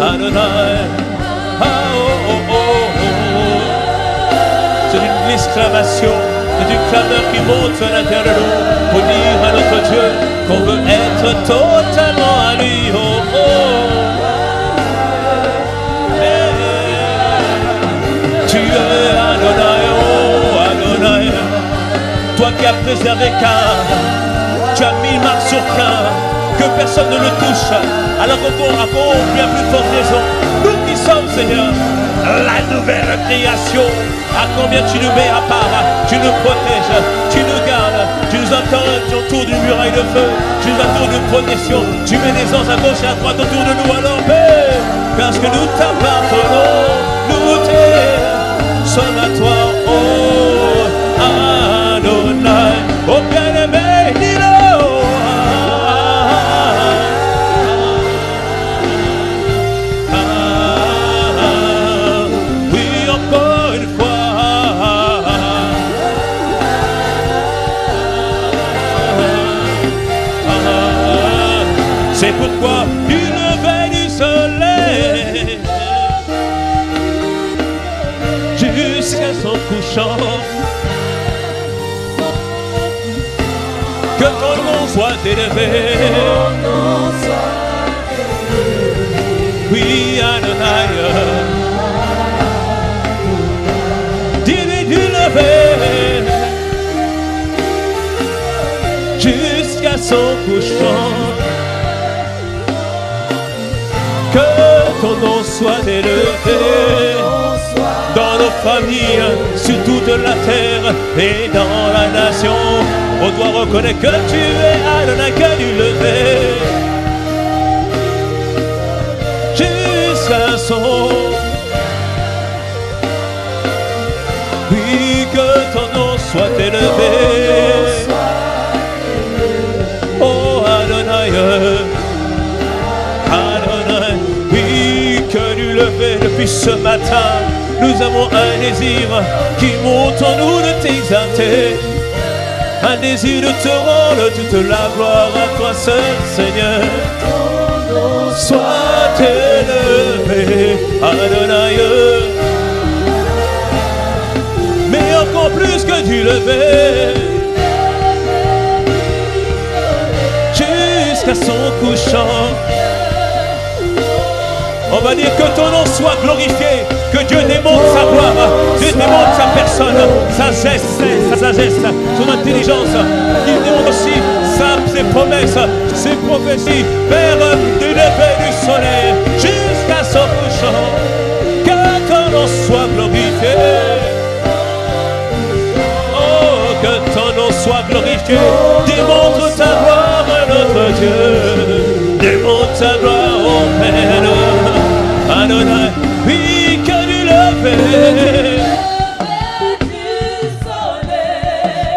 Adonai. Ah, oh, oh, oh, oh. C'est une exclamation, c'est une clameur qui monte à l'intérieur de nous pour dire à notre Dieu qu'on veut être totalement à lui. Oh, oh. Tu es Adonai, oh Adonai. Toi qui as préservé Cain, tu as mis une marque sur Cain, que personne ne le touche, alors qu'on a bien plus forte raison. Nous qui sommes, Seigneur, la nouvelle création, à combien tu nous mets à part, tu nous protèges, tu nous gardes, tu nous entoures autour d'une muraille de feu, tu nous entoures d'une protection, tu mets des anges à gauche et à droite autour de nous, alors paix, parce que nous t'appartenons, nous sommes à toi, oh Adonai, oh bien-aimé, dis-le. Oui, encore une fois. C'est pourquoi du lever du soleil jusqu'à son couchant, que ton nom soit élevé. Oui, Adonai, dis-lui du lever jusqu'à son couchant, que ton nom soit élevé dans nos familles, sur toute la terre et dans la nation. On doit reconnaître que tu es Adonai, que du lever jusqu'à son. Oui, que ton nom soit élevé. Oh Adonai, Adonai, oui, que du lever depuis ce matin. Nous avons un désir qui monte en nous de t'exalter, un désir de te rendre toute la gloire à toi seul, Seigneur. Sois élevé, Adonai, mais encore plus que du lever jusqu'à son couchant. On va dire que ton nom soit glorifié, que Dieu démontre sa gloire, Dieu démontre sa personne, sa sagesse, son intelligence. Il démontre aussi ses promesses, ses prophéties vers le lever du soleil jusqu'à son couchant. Que ton nom soit glorifié. Oh, que ton nom soit glorifié. Démontre ta gloire, notre Dieu. Démontre ta gloire, oh Père. Adonai, oui, que du lever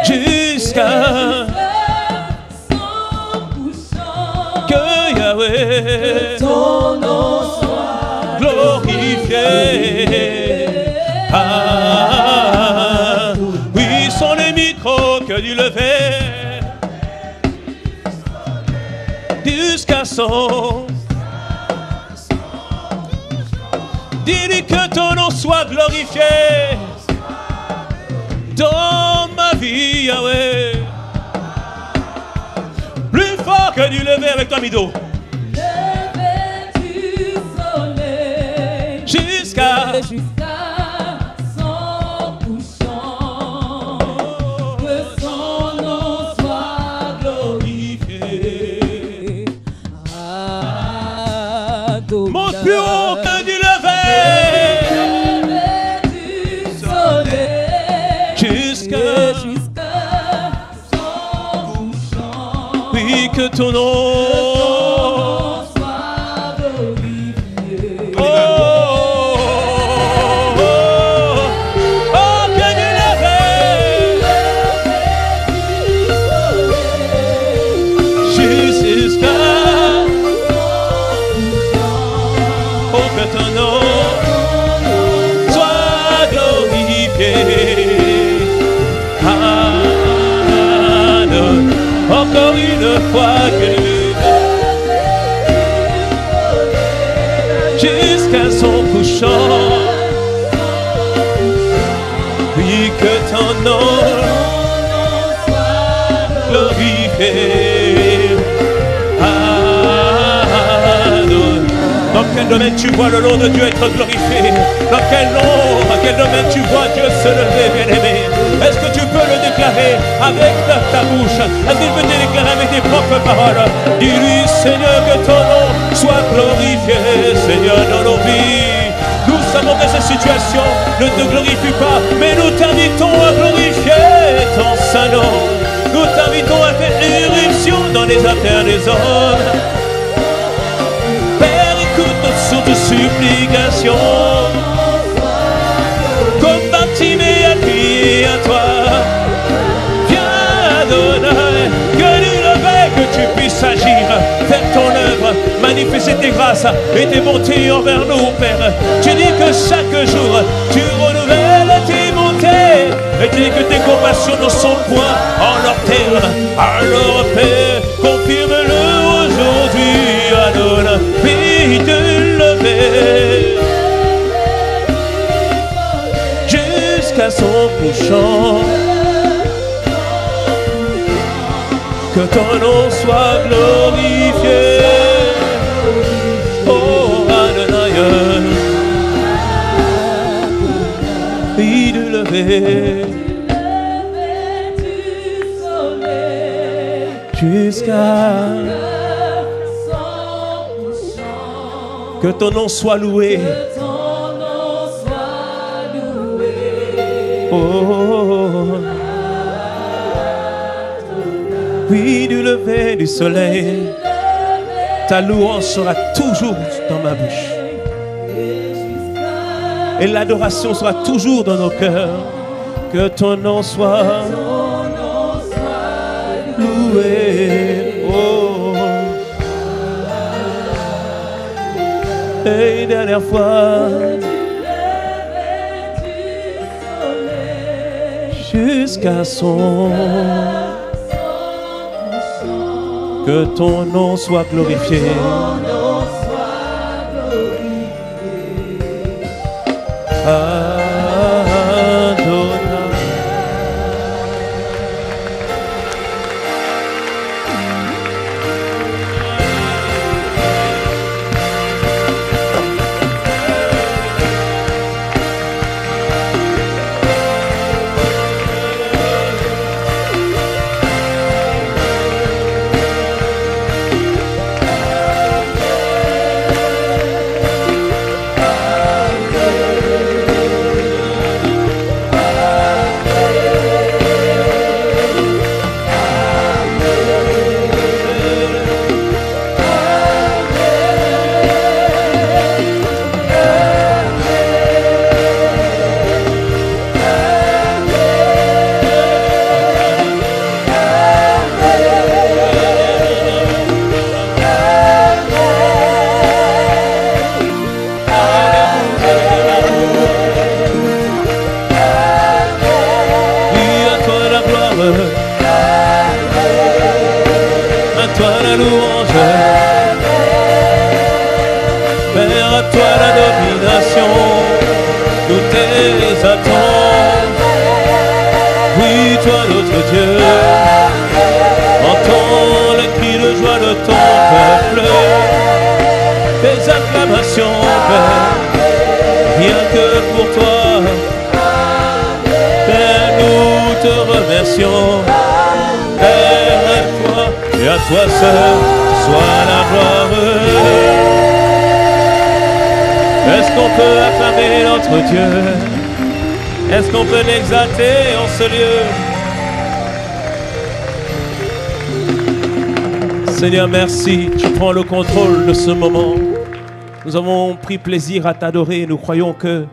jusqu'à son couchant, que Yahweh, ton nom soit glorifié. Ah, oui, sont les micros, que du lever jusqu'à son. Dis-lui que ton nom soit glorifié dans ma vie, Yahweh. Plus fort que du lever avec toi, Mido. Lever du soleil jusqu'à son couchant, que son nom soit glorifié. Monte plus haut que du lever. Oui, que ton nom soit glorifié. Oh, oh, oh, que du lever jusqu'à oh, que ton nom soit glorifié. Encore une fois que jusqu'à son couchant. Oui, que ton nom glorifié. Dans quel domaine tu vois le nom de Dieu être glorifié? Dans quel domaine tu vois Dieu se lever, bien-aimé? Est-ce que tu peux le déclarer avec ta bouche? Est-ce qu'il peut te déclarer avec tes propres paroles? Dis-lui, Seigneur, que ton nom soit glorifié, Seigneur, dans nos vies. Nous savons que cette situation ne te glorifie pas, mais nous t'invitons à glorifier ton saint nom. Nous t'invitons à faire irruption dans les affaires des hommes. Sur de supplications, comme Bartimée a crié à toi. Viens Adonai, que nul ne veut que tu puisses agir, faire ton œuvre, manifester tes grâces et tes bontés envers nous, Père. Tu dis que chaque jour tu renouvelles tes bontés, et tu dis que tes compassions ne sont point en leur terre. Alors Père, confirme-le aujourd'hui, Adonai, puis de jusqu'à son couchant, que ton nom soit glorifié. Oh Adonai, puis de lever jusqu'à que ton nom soit loué. Oh, oui, du lever du soleil, ta louange sera toujours dans ma bouche. Et l'adoration sera toujours dans nos cœurs. Que ton nom soit loué. Oh. Et dernière fois, jusqu'à son, que ton nom soit glorifié. Est-ce qu'on peut acclamer notre Dieu? Est-ce qu'on peut l'exalter en ce lieu? Seigneur, merci, tu prends le contrôle de ce moment. Nous avons pris plaisir à t'adorer. Nous croyons que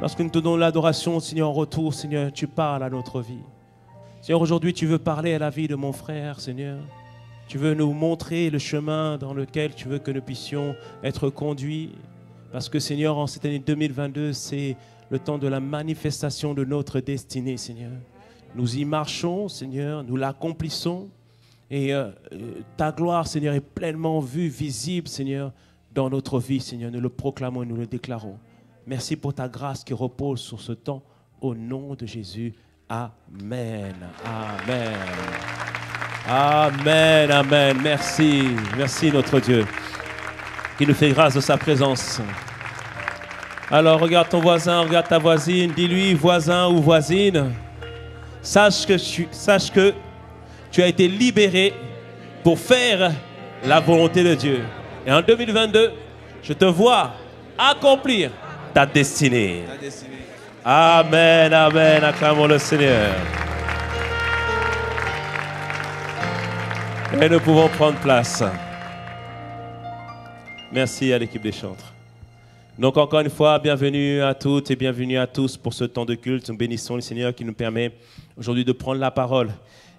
lorsque nous te donnons l'adoration, Seigneur, en retour, Seigneur, tu parles à notre vie. Seigneur, aujourd'hui, tu veux parler à la vie de mon frère, Seigneur. Tu veux nous montrer le chemin dans lequel tu veux que nous puissions être conduits. Parce que, Seigneur, en cette année 2022, c'est le temps de la manifestation de notre destinée, Seigneur. Nous y marchons, Seigneur, nous l'accomplissons. Et ta gloire, Seigneur, est pleinement vue, visible, Seigneur, dans notre vie, Seigneur. Nous le proclamons et nous le déclarons. Merci pour ta grâce qui repose sur ce temps. Au nom de Jésus, amen. Amen. Amen, amen. Merci, merci notre Dieu qui nous fait grâce de sa présence. Alors regarde ton voisin, regarde ta voisine, dis-lui voisin ou voisine, sache que tu as été libéré pour faire la volonté de Dieu. Et en 2022, je te vois accomplir ta destinée. Amen, amen, acclamons le Seigneur. Et nous pouvons prendre place. Merci à l'équipe des chantres. Donc encore une fois, bienvenue à toutes et bienvenue à tous pour ce temps de culte. Nous bénissons le Seigneur qui nous permet aujourd'hui de prendre la parole.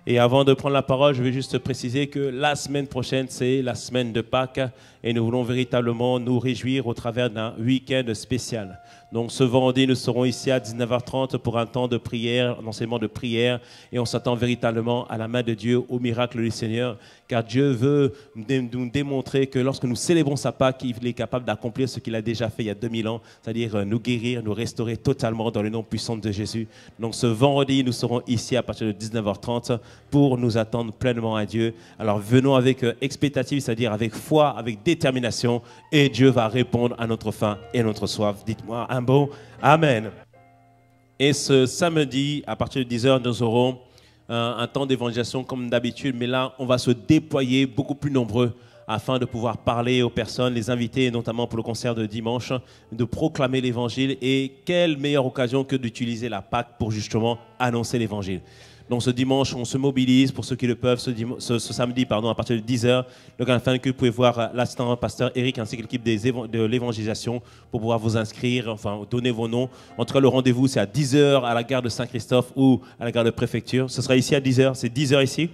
Et avant de prendre la parole, je vais juste préciser que la semaine prochaine, c'est la semaine de Pâques et nous voulons véritablement nous réjouir au travers d'un week-end spécial. Donc ce vendredi, nous serons ici à 19h30 pour un temps de prière, un enseignement de prière et on s'attend véritablement à la main de Dieu, au miracle du Seigneur, car Dieu veut nous démontrer que lorsque nous célébrons sa Pâques, il est capable d'accomplir ce qu'il a déjà fait il y a 2000 ans, c'est-à-dire nous guérir, nous restaurer totalement dans le nom puissant de Jésus. Donc ce vendredi, nous serons ici à partir de 19h30 pour nous attendre pleinement à Dieu. Alors venons avec expectative, c'est-à-dire avec foi, avec détermination, et Dieu va répondre à notre faim et à notre soif. Dites-moi un bon Amen. Et ce samedi, à partir de 10h, nous aurons un temps d'évangélisation comme d'habitude, mais là, on va se déployer beaucoup plus nombreux afin de pouvoir parler aux personnes, les inviter, notamment pour le concert de dimanche, de proclamer l'évangile. Et quelle meilleure occasion que d'utiliser la Pâque pour justement annoncer l'évangile. Donc ce dimanche, on se mobilise pour ceux qui le peuvent, ce samedi, à partir de 10h. Donc à la fin, vous pouvez voir l'assistant pasteur Eric ainsi que l'équipe de l'évangélisation pour pouvoir vous inscrire, enfin donner vos noms. En tout cas, le rendez-vous, c'est à 10h à la gare de Saint-Christophe ou à la gare de préfecture. Ce sera ici à 10h, c'est 10h ici.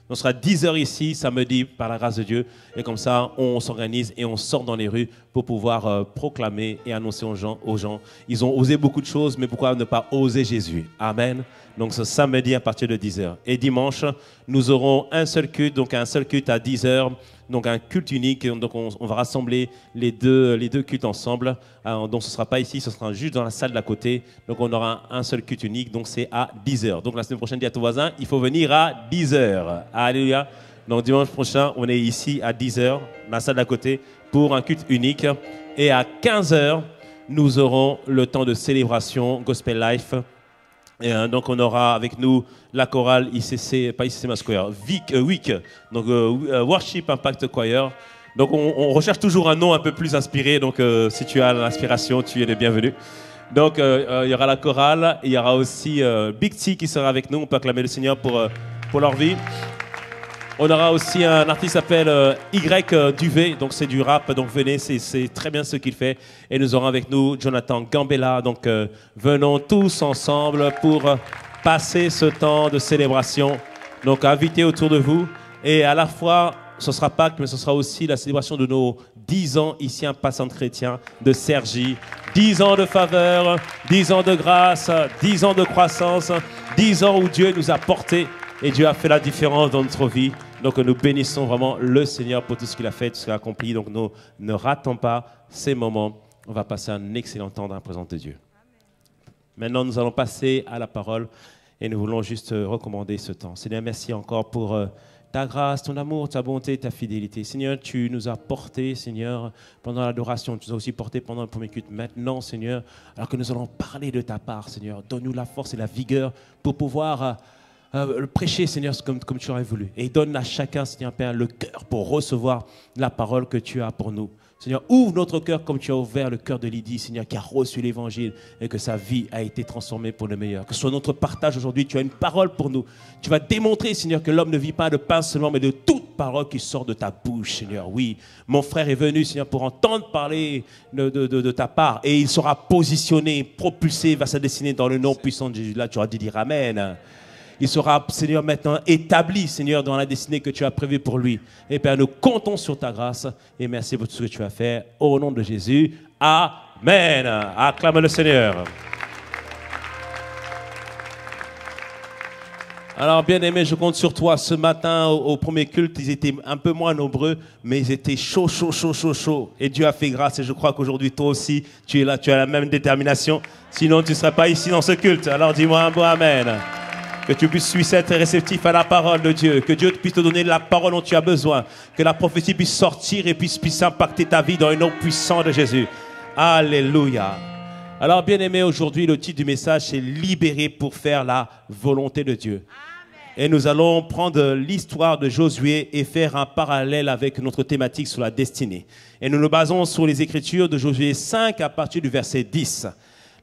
On sera 10h ici, samedi, par la grâce de Dieu. Et comme ça, on s'organise et on sort dans les rues pour pouvoir proclamer et annoncer aux gens. Ils ont osé beaucoup de choses, mais pourquoi ne pas oser Jésus? Amen. Donc ce samedi à partir de 10h. Et dimanche, nous aurons un seul culte, donc un seul culte à 10h. Donc un culte unique, donc on va rassembler les deux cultes ensemble. Donc ce ne sera pas ici, ce sera juste dans la salle d'à côté. Donc on aura un seul culte unique, donc c'est à 10h. Donc la semaine prochaine, dis à ton voisin, il faut venir à 10h. Alléluia. Donc dimanche prochain, on est ici à 10h, dans la salle d'à côté, pour un culte unique. Et à 15h, nous aurons le temps de célébration Gospel Life. Et, donc on aura avec nous la chorale ICC, pas ICC Mass Choir, WIC, donc Worship Impact Choir. Donc on recherche toujours un nom un peu plus inspiré, donc si tu as l'inspiration, tu es le bienvenu. Donc il y aura la chorale, il y aura aussi Big T qui sera avec nous, on peut acclamer le Seigneur pour leur vie. On aura aussi un artiste qui s'appelle Y Duvet, donc c'est du rap, donc venez, c'est très bien ce qu'il fait. Et nous aurons avec nous Jonathan Gambella, donc venons tous ensemble pour passer ce temps de célébration. Donc invitez autour de vous et à la fois, ce sera Pâques, mais ce sera aussi la célébration de nos 10 ans ici à Passante Chrétien de Cergy. 10 ans de faveur, 10 ans de grâce, 10 ans de croissance, 10 ans où Dieu nous a portés et Dieu a fait la différence dans notre vie. Donc nous bénissons vraiment le Seigneur pour tout ce qu'il a fait, tout ce qu'il a accompli. Donc nous ne ratons pas ces moments. On va passer un excellent temps dans la présence de Dieu. Maintenant, nous allons passer à la parole et nous voulons juste recommander ce temps. Seigneur, merci encore pour ta grâce, ton amour, ta bonté, ta fidélité. Seigneur, tu nous as portés, Seigneur, pendant l'adoration. Tu nous as aussi portés pendant le premier culte. Maintenant, Seigneur, alors que nous allons parler de ta part, Seigneur, donne-nous la force et la vigueur pour pouvoir prêcher, Seigneur, comme tu aurais voulu. Et donne à chacun, Seigneur Père, le cœur pour recevoir la parole que tu as pour nous. Seigneur, ouvre notre cœur comme tu as ouvert le cœur de Lydie, Seigneur, qui a reçu l'évangile et que sa vie a été transformée pour le meilleur. Que ce soit notre partage aujourd'hui, tu as une parole pour nous. Tu vas démontrer, Seigneur, que l'homme ne vit pas de pain seulement, mais de toute parole qui sort de ta bouche, Seigneur. Oui, mon frère est venu, Seigneur, pour entendre parler de ta part et il sera positionné, propulsé vers sa destinée dans le nom puissant de Jésus. Là, tu auras dit dire Amen. Il sera, Seigneur, maintenant établi, Seigneur, dans la destinée que tu as prévue pour lui. Et Père, nous comptons sur ta grâce et merci pour tout ce que tu as fait. Au nom de Jésus, Amen. Acclame le Seigneur. Alors, bien-aimés, je compte sur toi. Ce matin, au premier culte, ils étaient un peu moins nombreux, mais ils étaient chauds. Et Dieu a fait grâce. Et je crois qu'aujourd'hui, toi aussi, tu es là, tu as la même détermination. Sinon, tu ne serais pas ici dans ce culte. Alors, dis-moi un beau amen. Que tu puisses être réceptif à la parole de Dieu. Que Dieu puisse te donner la parole dont tu as besoin. Que la prophétie puisse sortir et puisse impacter ta vie dans le nom puissant de Jésus. Alléluia. Alors, bien-aimés, aujourd'hui, le titre du message, c'est « Libérer pour faire la volonté de Dieu ». Et nous allons prendre l'histoire de Josué et faire un parallèle avec notre thématique sur la destinée. Et nous nous basons sur les Écritures de Josué 5 à partir du verset 10.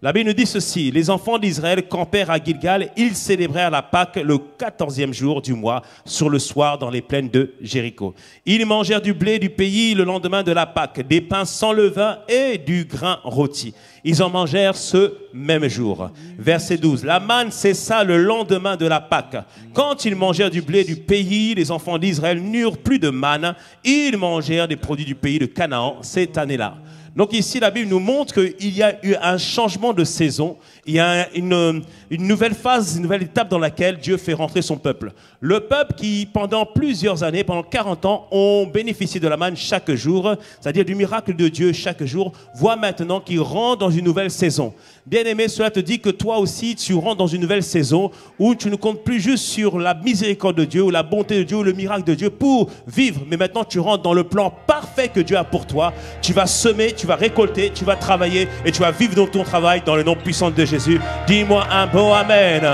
La Bible nous dit ceci: les enfants d'Israël campèrent à Gilgal, ils célébrèrent la Pâque le 14e jour du mois, sur le soir dans les plaines de Jéricho. Ils mangèrent du blé du pays le lendemain de la Pâque, des pains sans levain et du grain rôti. Ils en mangèrent ce même jour. Verset 12. La manne cessa le lendemain de la Pâque. Quand ils mangèrent du blé du pays, les enfants d'Israël n'eurent plus de manne. Ils mangèrent des produits du pays de Canaan cette année-là. Donc ici, la Bible nous montre qu'il y a eu un changement de saison. Il y a une nouvelle phase, une nouvelle étape dans laquelle Dieu fait rentrer son peuple. Le peuple qui, pendant plusieurs années, pendant 40 ans, ont bénéficié de la manne chaque jour, c'est-à-dire du miracle de Dieu chaque jour, voit maintenant qu'il rentre dans une nouvelle saison. Bien-aimé, cela te dit que toi aussi, tu rentres dans une nouvelle saison où tu ne comptes plus juste sur la miséricorde de Dieu ou la bonté de Dieu ou le miracle de Dieu pour vivre. Mais maintenant, tu rentres dans le plan parfait que Dieu a pour toi. Tu vas semer, tu vas récolter, tu vas travailler et tu vas vivre dans ton travail dans le nom puissant de Jésus. Dis-moi un beau amen.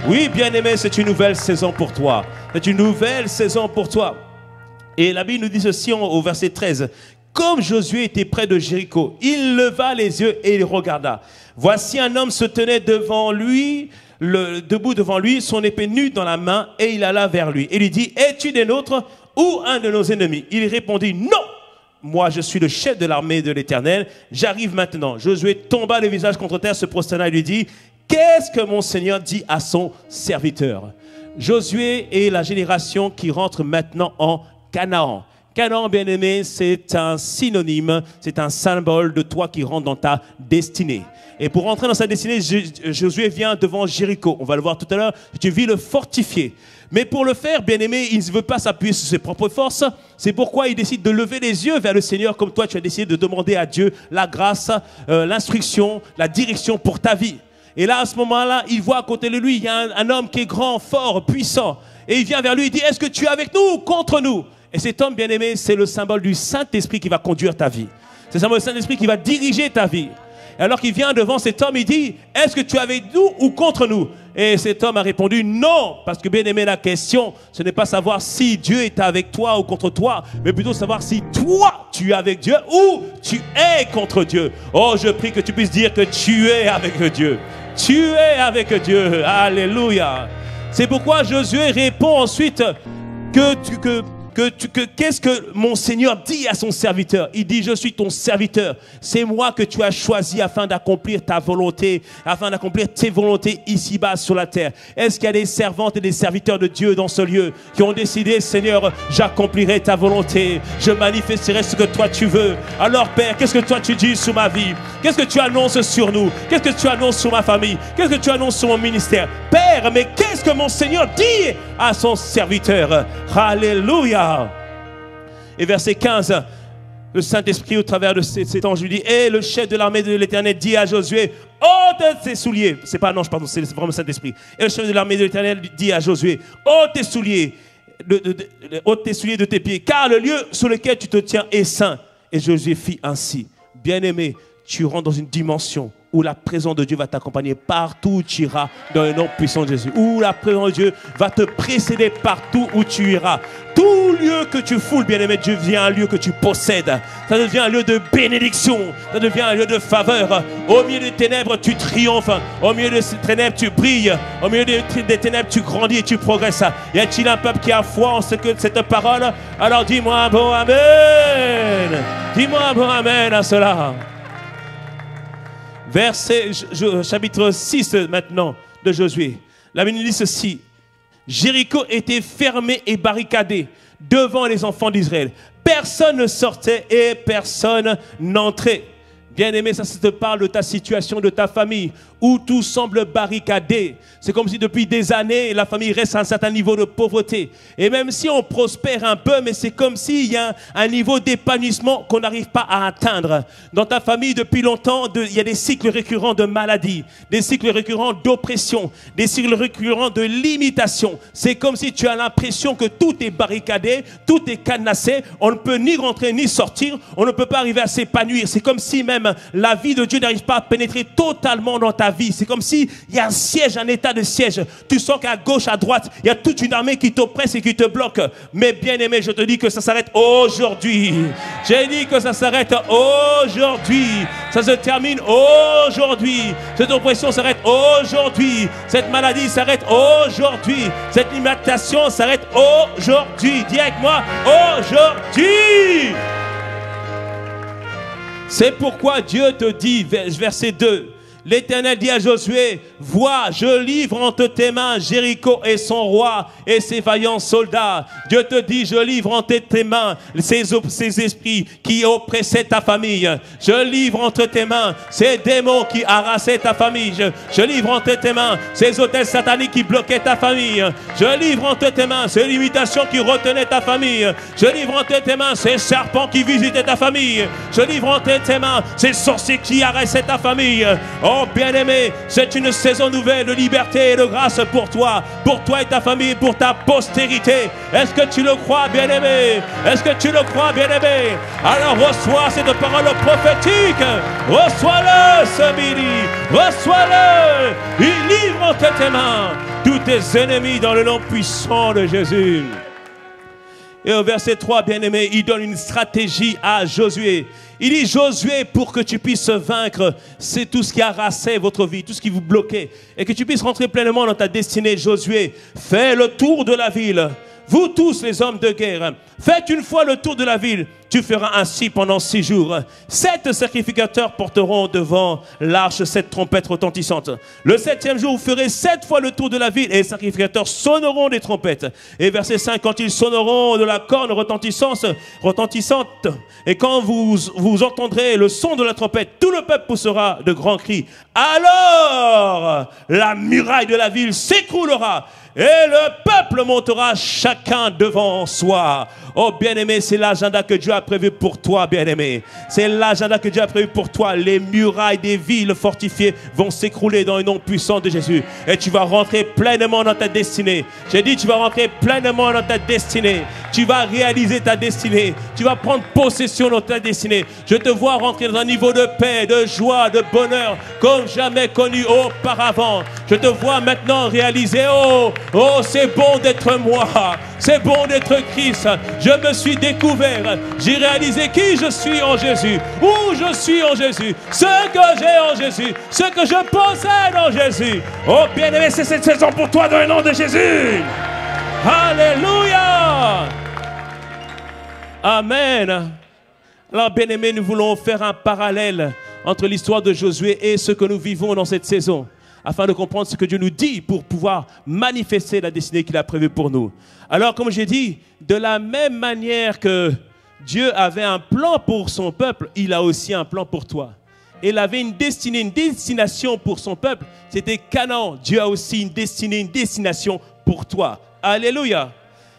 Oui, bien-aimé, c'est une nouvelle saison pour toi. C'est une nouvelle saison pour toi. Et la Bible nous dit ceci au verset 13. Comme Josué était près de Jéricho, il leva les yeux et il regarda. Voici un homme se tenait devant lui, debout devant lui, son épée nue dans la main, et il alla vers lui. Et lui dit: es-tu des nôtres ou un de nos ennemis? Il répondit: non, moi je suis le chef de l'armée de l'Éternel, j'arrive maintenant. Josué tomba le visage contre terre, se prosterna et lui dit: qu'est-ce que mon Seigneur dit à son serviteur? Josué est la génération qui rentre maintenant en Canaan. Canaan, bien-aimé, c'est un synonyme, c'est un symbole de toi qui rentre dans ta destinée. Et pour rentrer dans sa destinée, Josué vient devant Jéricho. On va le voir tout à l'heure. C'est une ville fortifiée. Mais pour le faire, bien-aimé, il ne veut pas s'appuyer sur ses propres forces. C'est pourquoi il décide de lever les yeux vers le Seigneur, comme toi, tu as décidé de demander à Dieu la grâce, l'instruction, la direction pour ta vie. Et là, à ce moment-là, il voit à côté de lui, il y a un homme qui est grand, fort, puissant. Et il vient vers lui et dit: est-ce que tu es avec nous ou contre nous? Et cet homme, bien-aimé, c'est le symbole du Saint-Esprit qui va conduire ta vie. C'est le symbole du Saint-Esprit qui va diriger ta vie. Et alors qu'il vient devant cet homme, il dit: est-ce que tu es avec nous ou contre nous? Et cet homme a répondu: non. Parce que, bien-aimé, la question, ce n'est pas savoir si Dieu est avec toi ou contre toi, mais plutôt savoir si toi, tu es avec Dieu ou tu es contre Dieu. Oh, je prie que tu puisses dire que tu es avec Dieu. Tu es avec Dieu. Alléluia. C'est pourquoi Josué répond ensuite qu'est-ce que mon Seigneur dit à son serviteur? Il dit: je suis ton serviteur. C'est moi que tu as choisi afin d'accomplir ta volonté, afin d'accomplir tes volontés ici-bas sur la terre. Est-ce qu'il y a des servantes et des serviteurs de Dieu dans ce lieu qui ont décidé: Seigneur, j'accomplirai ta volonté, je manifesterai ce que toi tu veux? Alors Père, qu'est-ce que toi tu dis sur ma vie? Qu'est-ce que tu annonces sur nous? Qu'est-ce que tu annonces sur ma famille? Qu'est-ce que tu annonces sur mon ministère? Père, mais qu'est-ce que mon Seigneur dit à son serviteur? Alléluia. Et verset 15, le Saint-Esprit au travers de cet ange lui dit: et le chef de l'armée de l'Éternel dit à Josué: ôte tes souliers. C'est pas un ange, pardon, c'est vraiment le Saint-Esprit. Et le chef de l'armée de l'Éternel dit à Josué: ôte tes souliers, ôte tes souliers de tes pieds, car le lieu sur lequel tu te tiens est saint. Et Josué fit ainsi. Bien-aimé, tu rentres dans une dimension où la présence de Dieu va t'accompagner partout où tu iras dans le nom puissant de Jésus. Où la présence de Dieu va te précéder partout où tu iras. Tout lieu que tu foules, bien-aimé, devient un lieu que tu possèdes. Ça devient un lieu de bénédiction. Ça devient un lieu de faveur. Au milieu des ténèbres, tu triomphes. Au milieu des ténèbres, tu brilles. Au milieu des ténèbres, tu grandis et tu progresses. Y a-t-il un peuple qui a foi en cette parole? Alors dis-moi un bon amen. Dis-moi un bon amen à cela. Chapitre 6 maintenant de Josué. La Bible dit ceci: Jéricho était fermé et barricadé devant les enfants d'Israël. Personne ne sortait et personne n'entrait. Bien-aimé, ça te parle de ta situation, de ta famille, où tout semble barricadé. C'est comme si depuis des années, la famille reste à un certain niveau de pauvreté. Et même si on prospère un peu, mais c'est comme s'il y a un niveau d'épanouissement qu'on n'arrive pas à atteindre. Dans ta famille, depuis longtemps, il y a des cycles récurrents de maladies, des cycles récurrents d'oppression, des cycles récurrents de limitation. C'est comme si tu as l'impression que tout est barricadé, tout est cadenassé, on ne peut ni rentrer ni sortir, on ne peut pas arriver à s'épanouir. C'est comme si même la vie de Dieu n'arrive pas à pénétrer totalement dans ta vie. C'est comme s'il y a un siège, un état de siège. Tu sens qu'à gauche, à droite, il y a toute une armée qui t'oppresse et qui te bloque. Mais bien aimé, je te dis que ça s'arrête aujourd'hui. J'ai dit que ça s'arrête aujourd'hui. Ça se termine aujourd'hui. Cette oppression s'arrête aujourd'hui. Cette maladie s'arrête aujourd'hui. Cette limitation s'arrête aujourd'hui. Dis avec moi, aujourd'hui. C'est pourquoi Dieu te dit, verset 2, l'Éternel dit à Josué, vois, je livre entre tes mains Jéricho et son roi et ses vaillants soldats. Dieu te dit, je livre entre tes mains ces esprits qui oppressaient ta famille. Je livre entre tes mains ces démons qui harassaient ta famille. Je livre entre tes mains ces hôtels sataniques qui bloquaient ta famille. Je livre entre tes mains ces limitations qui retenaient ta famille. Je livre entre tes mains ces serpents qui visitaient ta famille. Je livre entre tes mains ces sorciers qui harassaient ta famille. Oh bien-aimé, c'est une saison nouvelle de liberté et de grâce pour toi et ta famille, pour ta postérité. Est-ce que tu le crois, bien-aimé? Est-ce que tu le crois, bien-aimé? Alors reçois cette parole prophétique. Reçois-le ce midi. Reçois-le. Il livre entre tes mains tous tes ennemis dans le nom puissant de Jésus. Et au verset 3, bien-aimé, il donne une stratégie à Josué. Il dit, Josué, pour que tu puisses vaincre, c'est tout ce qui harassait votre vie, tout ce qui vous bloquait, et que tu puisses rentrer pleinement dans ta destinée, Josué, fais le tour de la ville. Vous tous les hommes de guerre, faites une fois le tour de la ville. Tu feras ainsi pendant 6 jours. 7 sacrificateurs porteront devant l'arche 7 trompettes retentissantes. Le 7e jour, vous ferez 7 fois le tour de la ville et les sacrificateurs sonneront des trompettes. Et verset 5, quand ils sonneront de la corne retentissante, et quand vous entendrez le son de la trompette, tout le peuple poussera de grands cris. Alors, la muraille de la ville s'écroulera. Et le peuple montera chacun devant soi. Oh bien-aimé, c'est l'agenda que Dieu a prévu pour toi, bien-aimé. C'est l'agenda que Dieu a prévu pour toi. Les murailles des villes fortifiées vont s'écrouler dans le nom puissant de Jésus. Et tu vas rentrer pleinement dans ta destinée. J'ai dit, tu vas rentrer pleinement dans ta destinée. Tu vas réaliser ta destinée. Tu vas prendre possession de ta destinée. Je te vois rentrer dans un niveau de paix, de joie, de bonheur, comme jamais connu auparavant. Je te vois maintenant réaliser, oh, c'est bon d'être moi. C'est bon d'être Christ. Je me suis découvert. J'ai réalisé qui je suis en Jésus. Où je suis en Jésus. Ce que j'ai en Jésus. Ce que je possède en Jésus. Oh bien-aimé, c'est cette saison pour toi dans le nom de Jésus. Alléluia. Amen. Alors bien-aimé, nous voulons faire un parallèle entre l'histoire de Josué et ce que nous vivons dans cette saison, afin de comprendre ce que Dieu nous dit pour pouvoir manifester la destinée qu'il a prévue pour nous. Alors, comme j'ai dit, de la même manière que Dieu avait un plan pour son peuple, il a aussi un plan pour toi. Il avait une destinée, une destination pour son peuple, c'était Canaan. Dieu a aussi une destinée, une destination pour toi. Alléluia.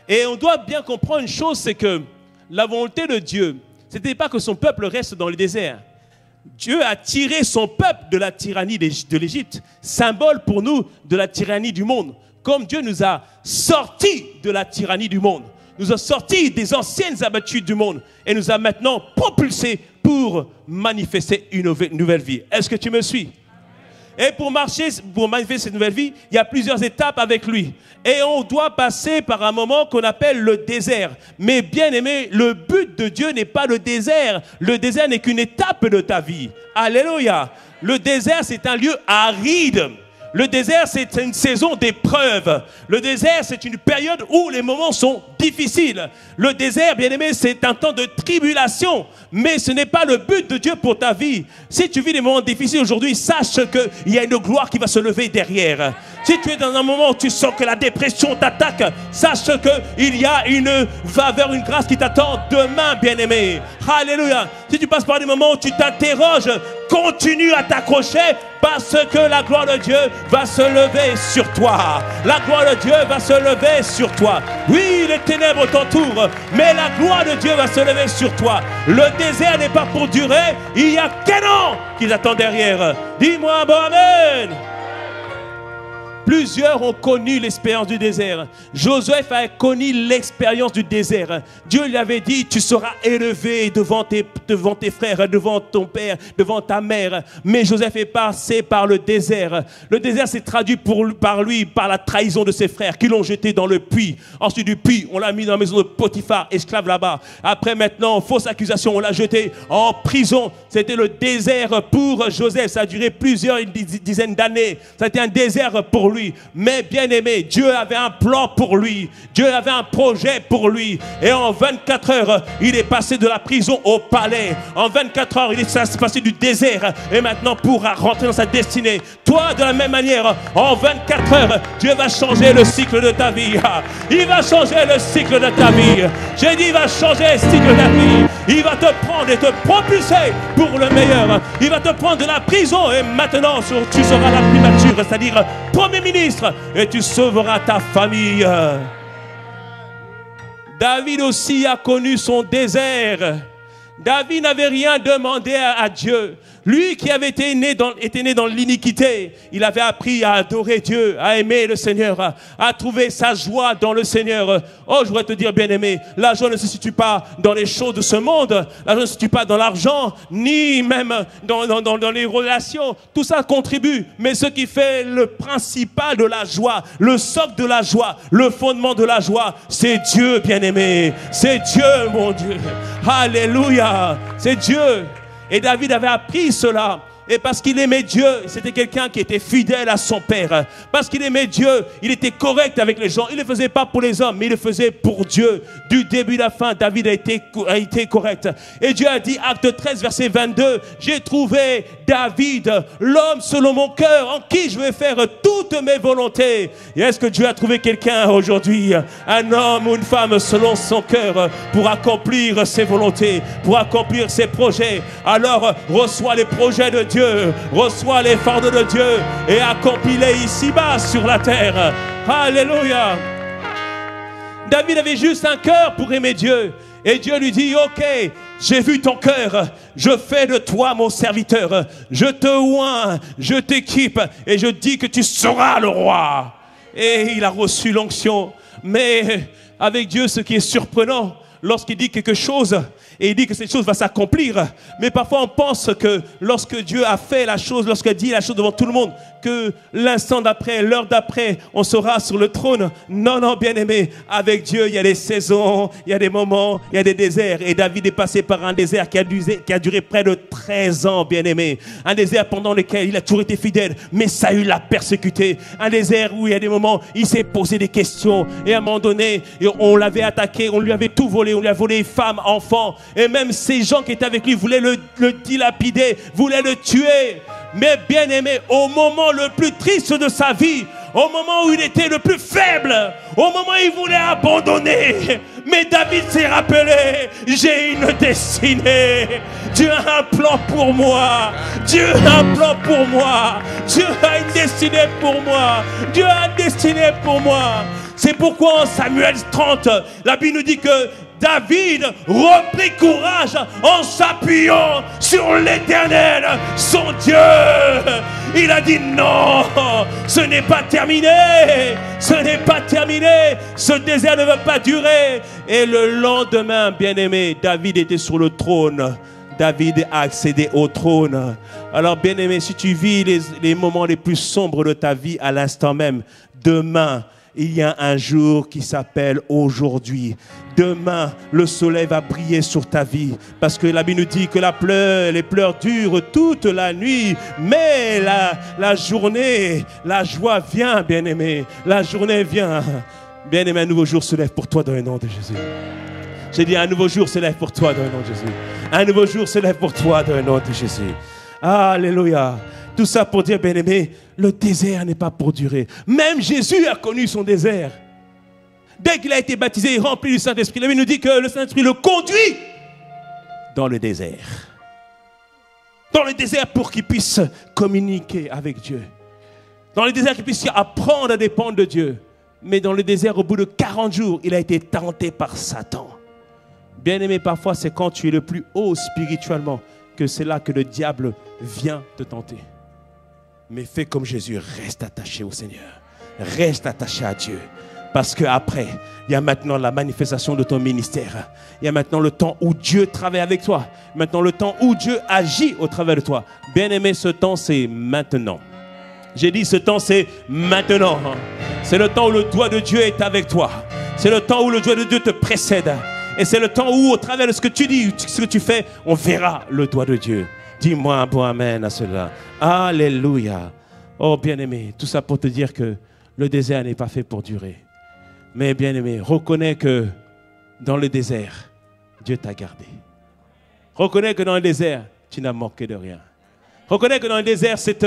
Et on doit bien comprendre une chose, c'est que la volonté de Dieu, ce n'était pas que son peuple reste dans le désert. Dieu a tiré son peuple de la tyrannie de l'Égypte, symbole pour nous de la tyrannie du monde. Comme Dieu nous a sortis de la tyrannie du monde, nous a sortis des anciennes habitudes du monde et nous a maintenant propulsés pour manifester une nouvelle vie. Est-ce que tu me suis? Et pour manifester cette nouvelle vie, il y a plusieurs étapes avec lui. Et on doit passer par un moment qu'on appelle le désert. Mais bien aimé, le but de Dieu n'est pas le désert. Le désert n'est qu'une étape de ta vie. Alléluia. Le désert, c'est un lieu aride Le désert, c'est une saison d'épreuve. Le désert, c'est une période où les moments sont difficiles. Le désert, bien aimé, c'est un temps de tribulation. Mais ce n'est pas le but de Dieu pour ta vie. Si tu vis des moments difficiles aujourd'hui, sache qu'il y a une gloire qui va se lever derrière. Si tu es dans un moment où tu sens que la dépression t'attaque, sache qu'il y a une faveur, une grâce qui t'attend demain, bien-aimé. Alléluia. Si tu passes par des moments où tu t'interroges, continue à t'accrocher parce que la gloire de Dieu va se lever sur toi. La gloire de Dieu va se lever sur toi. Oui, les ténèbres t'entourent, mais la gloire de Dieu va se lever sur toi. Le désert n'est pas pour durer. Il y a Canaan qui attend derrière. Dis-moi bon amen. Plusieurs ont connu l'expérience du désert. Joseph a connu l'expérience du désert. Dieu lui avait dit, tu seras élevé devant tes frères, devant ton père, devant ta mère. Mais Joseph est passé par le désert. Le désert s'est traduit par lui, par la trahison de ses frères qui l'ont jeté dans le puits. Ensuite du puits, on l'a mis dans la maison de Potiphar, esclave là-bas. Après maintenant, fausse accusation, on l'a jeté en prison. C'était le désert pour Joseph. Ça a duré plusieurs dizaines d'années. Ça a été un désert pour lui. Mais bien aimé, Dieu avait un plan pour lui. Dieu avait un projet pour lui. Et en 24 heures, il est passé de la prison au palais. En 24 heures, il est passé du désert. Et maintenant pourra rentrer dans sa destinée. Toi, de la même manière, en 24 heures, Dieu va changer le cycle de ta vie. Il va changer le cycle de ta vie. J'ai dit, il va changer le cycle de ta vie. Il va te prendre et te propulser pour le meilleur. Il va te prendre de la prison et maintenant tu seras la primature, c'est-à-dire Premier ministre, et tu sauveras ta famille. David aussi a connu son désert. David n'avait rien demandé à Dieu. Lui qui avait été né dans l'iniquité, il avait appris à adorer Dieu, à aimer le Seigneur, à trouver sa joie dans le Seigneur. Oh, je voudrais te dire, bien-aimé, la joie ne se situe pas dans les choses de ce monde, la joie ne se situe pas dans l'argent, ni même dans les relations. Tout ça contribue, mais ce qui fait le principal de la joie, le socle de la joie, le fondement de la joie, c'est Dieu, bien-aimé. C'est Dieu, mon Dieu. Alléluia, c'est Dieu. Et David avait appris cela. Et parce qu'il aimait Dieu, c'était quelqu'un qui était fidèle à son père. Parce qu'il aimait Dieu, il était correct avec les gens. Il ne le faisait pas pour les hommes, mais il le faisait pour Dieu. Du début à la fin, David a été correct. Et Dieu a dit, acte 13, verset 22, j'ai trouvé David, l'homme selon mon cœur, en qui je vais faire toutes mes volontés. Et est-ce que Dieu a trouvé quelqu'un aujourd'hui, un homme ou une femme selon son cœur, pour accomplir ses volontés, pour accomplir ses projets? Alors, reçois les projets de Dieu. Reçois les fardeaux de Dieu et accomplis-les ici-bas sur la terre. Alléluia. David avait juste un cœur pour aimer Dieu. Et Dieu lui dit, ok, j'ai vu ton cœur, je fais de toi mon serviteur, je te oins, je t'équipe et je dis que tu seras le roi. Et il a reçu l'onction. Mais avec Dieu, ce qui est surprenant, lorsqu'il dit quelque chose, et il dit que cette chose va s'accomplir. Mais parfois on pense que lorsque Dieu a fait la chose, lorsqu'il dit la chose devant tout le monde, que l'instant d'après, l'heure d'après, on sera sur le trône. Non, non, bien-aimé, avec Dieu, il y a des saisons, il y a des moments, il y a des déserts. Et David est passé par un désert qui a duré près de 13 ans, bien-aimé. Un désert pendant lequel il a toujours été fidèle, mais Saül l'a persécuté. Un désert où il y a des moments, il s'est posé des questions. Et à un moment donné, on l'avait attaqué, on lui avait tout volé, on lui a volé femmes, enfants. Et même ces gens qui étaient avec lui voulaient le dilapider, voulaient le tuer. Mais bien aimé, au moment le plus triste de sa vie, au moment où il était le plus faible, au moment où il voulait abandonner, mais David s'est rappelé, j'ai une destinée. Dieu a un plan pour moi. Dieu a un plan pour moi. Dieu a une destinée pour moi. Dieu a une destinée pour moi. C'est pourquoi en Samuel 30, la Bible nous dit que David reprit courage en s'appuyant sur l'Éternel, son Dieu. Il a dit non, ce n'est pas terminé, ce n'est pas terminé, ce désert ne va pas durer. Et le lendemain, bien-aimé, David était sur le trône. David a accédé au trône. Alors, bien-aimé, si tu vis les moments les plus sombres de ta vie à l'instant même, demain, il y a un jour qui s'appelle aujourd'hui. Demain, le soleil va briller sur ta vie. Parce que la Bible nous dit que les pleurs durent toute la nuit. Mais la journée, la joie vient, bien-aimé. La journée vient. Bien-aimé, un nouveau jour se lève pour toi dans le nom de Jésus. J'ai dit, un nouveau jour se lève pour toi dans le nom de Jésus. Un nouveau jour se lève pour toi dans le nom de Jésus. Alléluia. Tout ça pour dire, bien-aimé, le désert n'est pas pour durer. Même Jésus a connu son désert. Dès qu'il a été baptisé et rempli du Saint-Esprit, la Bible nous dit que le Saint-Esprit le conduit dans le désert. Dans le désert pour qu'il puisse communiquer avec Dieu. Dans le désert qu'il puisse apprendre à dépendre de Dieu. Mais dans le désert, au bout de 40 jours, il a été tenté par Satan. Bien-aimé, parfois, c'est quand tu es le plus haut spirituellement que c'est là que le diable vient te tenter. Mais fais comme Jésus, reste attaché au Seigneur. Reste attaché à Dieu. Parce qu'après, il y a maintenant la manifestation de ton ministère. Il y a maintenant le temps où Dieu travaille avec toi. Maintenant le temps où Dieu agit au travers de toi. Bien-aimé, ce temps, c'est maintenant. J'ai dit, ce temps, c'est maintenant. C'est le temps où le doigt de Dieu est avec toi. C'est le temps où le doigt de Dieu te précède. Et c'est le temps où, au travers de ce que tu dis, ce que tu fais, on verra le doigt de Dieu. Dis-moi un bon amen à cela. Alléluia. Oh, bien-aimé, tout ça pour te dire que le désert n'est pas fait pour durer. Mais bien-aimé, reconnais que dans le désert, Dieu t'a gardé. Reconnais que dans le désert, tu n'as manqué de rien. Reconnais que dans le désert, cette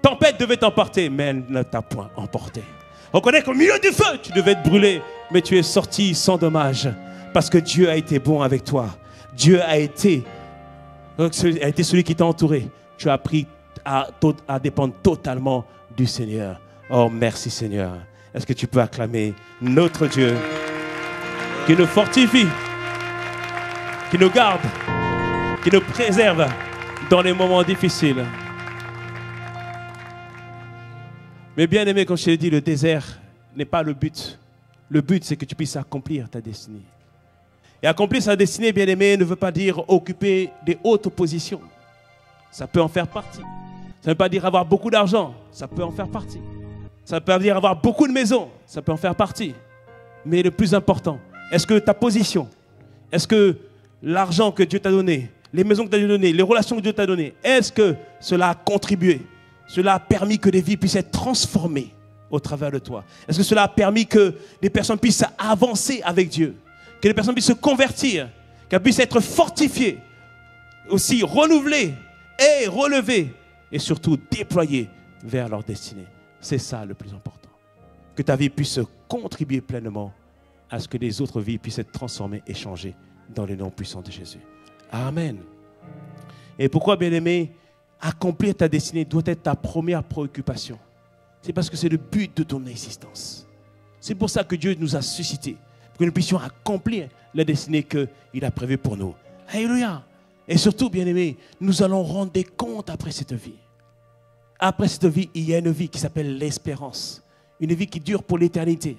tempête devait t'emporter, mais elle ne t'a point emporté. Reconnais qu'au milieu du feu, tu devais te brûler, mais tu es sorti sans dommage. Parce que Dieu a été bon avec toi. Dieu a été celui qui t'a entouré. Tu as appris à dépendre totalement du Seigneur. Oh, merci Seigneur. Est-ce que tu peux acclamer notre Dieu qui nous fortifie, qui nous garde, qui nous préserve dans les moments difficiles. Mais bien aimé, comme je l'ai dit, le désert n'est pas le but. Le but, c'est que tu puisses accomplir ta destinée. Et accomplir sa destinée, bien aimé, ne veut pas dire occuper des hautes positions. Ça peut en faire partie. Ça ne veut pas dire avoir beaucoup d'argent. Ça peut en faire partie. Ça ne veut pas dire avoir beaucoup de maisons. Ça peut en faire partie. Mais le plus important, est-ce que ta position, est-ce que l'argent que Dieu t'a donné, les maisons que Dieu t'a données, les relations que Dieu t'a données, est-ce que cela a contribué? Cela a permis que des vies puissent être transformées au travers de toi? Est-ce que cela a permis que des personnes puissent avancer avec Dieu? Que les personnes puissent se convertir, qu'elles puissent être fortifiées, aussi renouvelées et relevées, et surtout déployées vers leur destinée. C'est ça le plus important. Que ta vie puisse contribuer pleinement à ce que les autres vies puissent être transformées et changées dans le nom puissant de Jésus. Amen. Et pourquoi, bien-aimé, accomplir ta destinée doit être ta première préoccupation? C'est parce que c'est le but de ton existence. C'est pour ça que Dieu nous a suscités. Que nous puissions accomplir la destinée qu'il a prévue pour nous. Alléluia. Et surtout, bien-aimés, nous allons rendre des comptes après cette vie. Après cette vie, il y a une vie qui s'appelle l'espérance. Une vie qui dure pour l'éternité.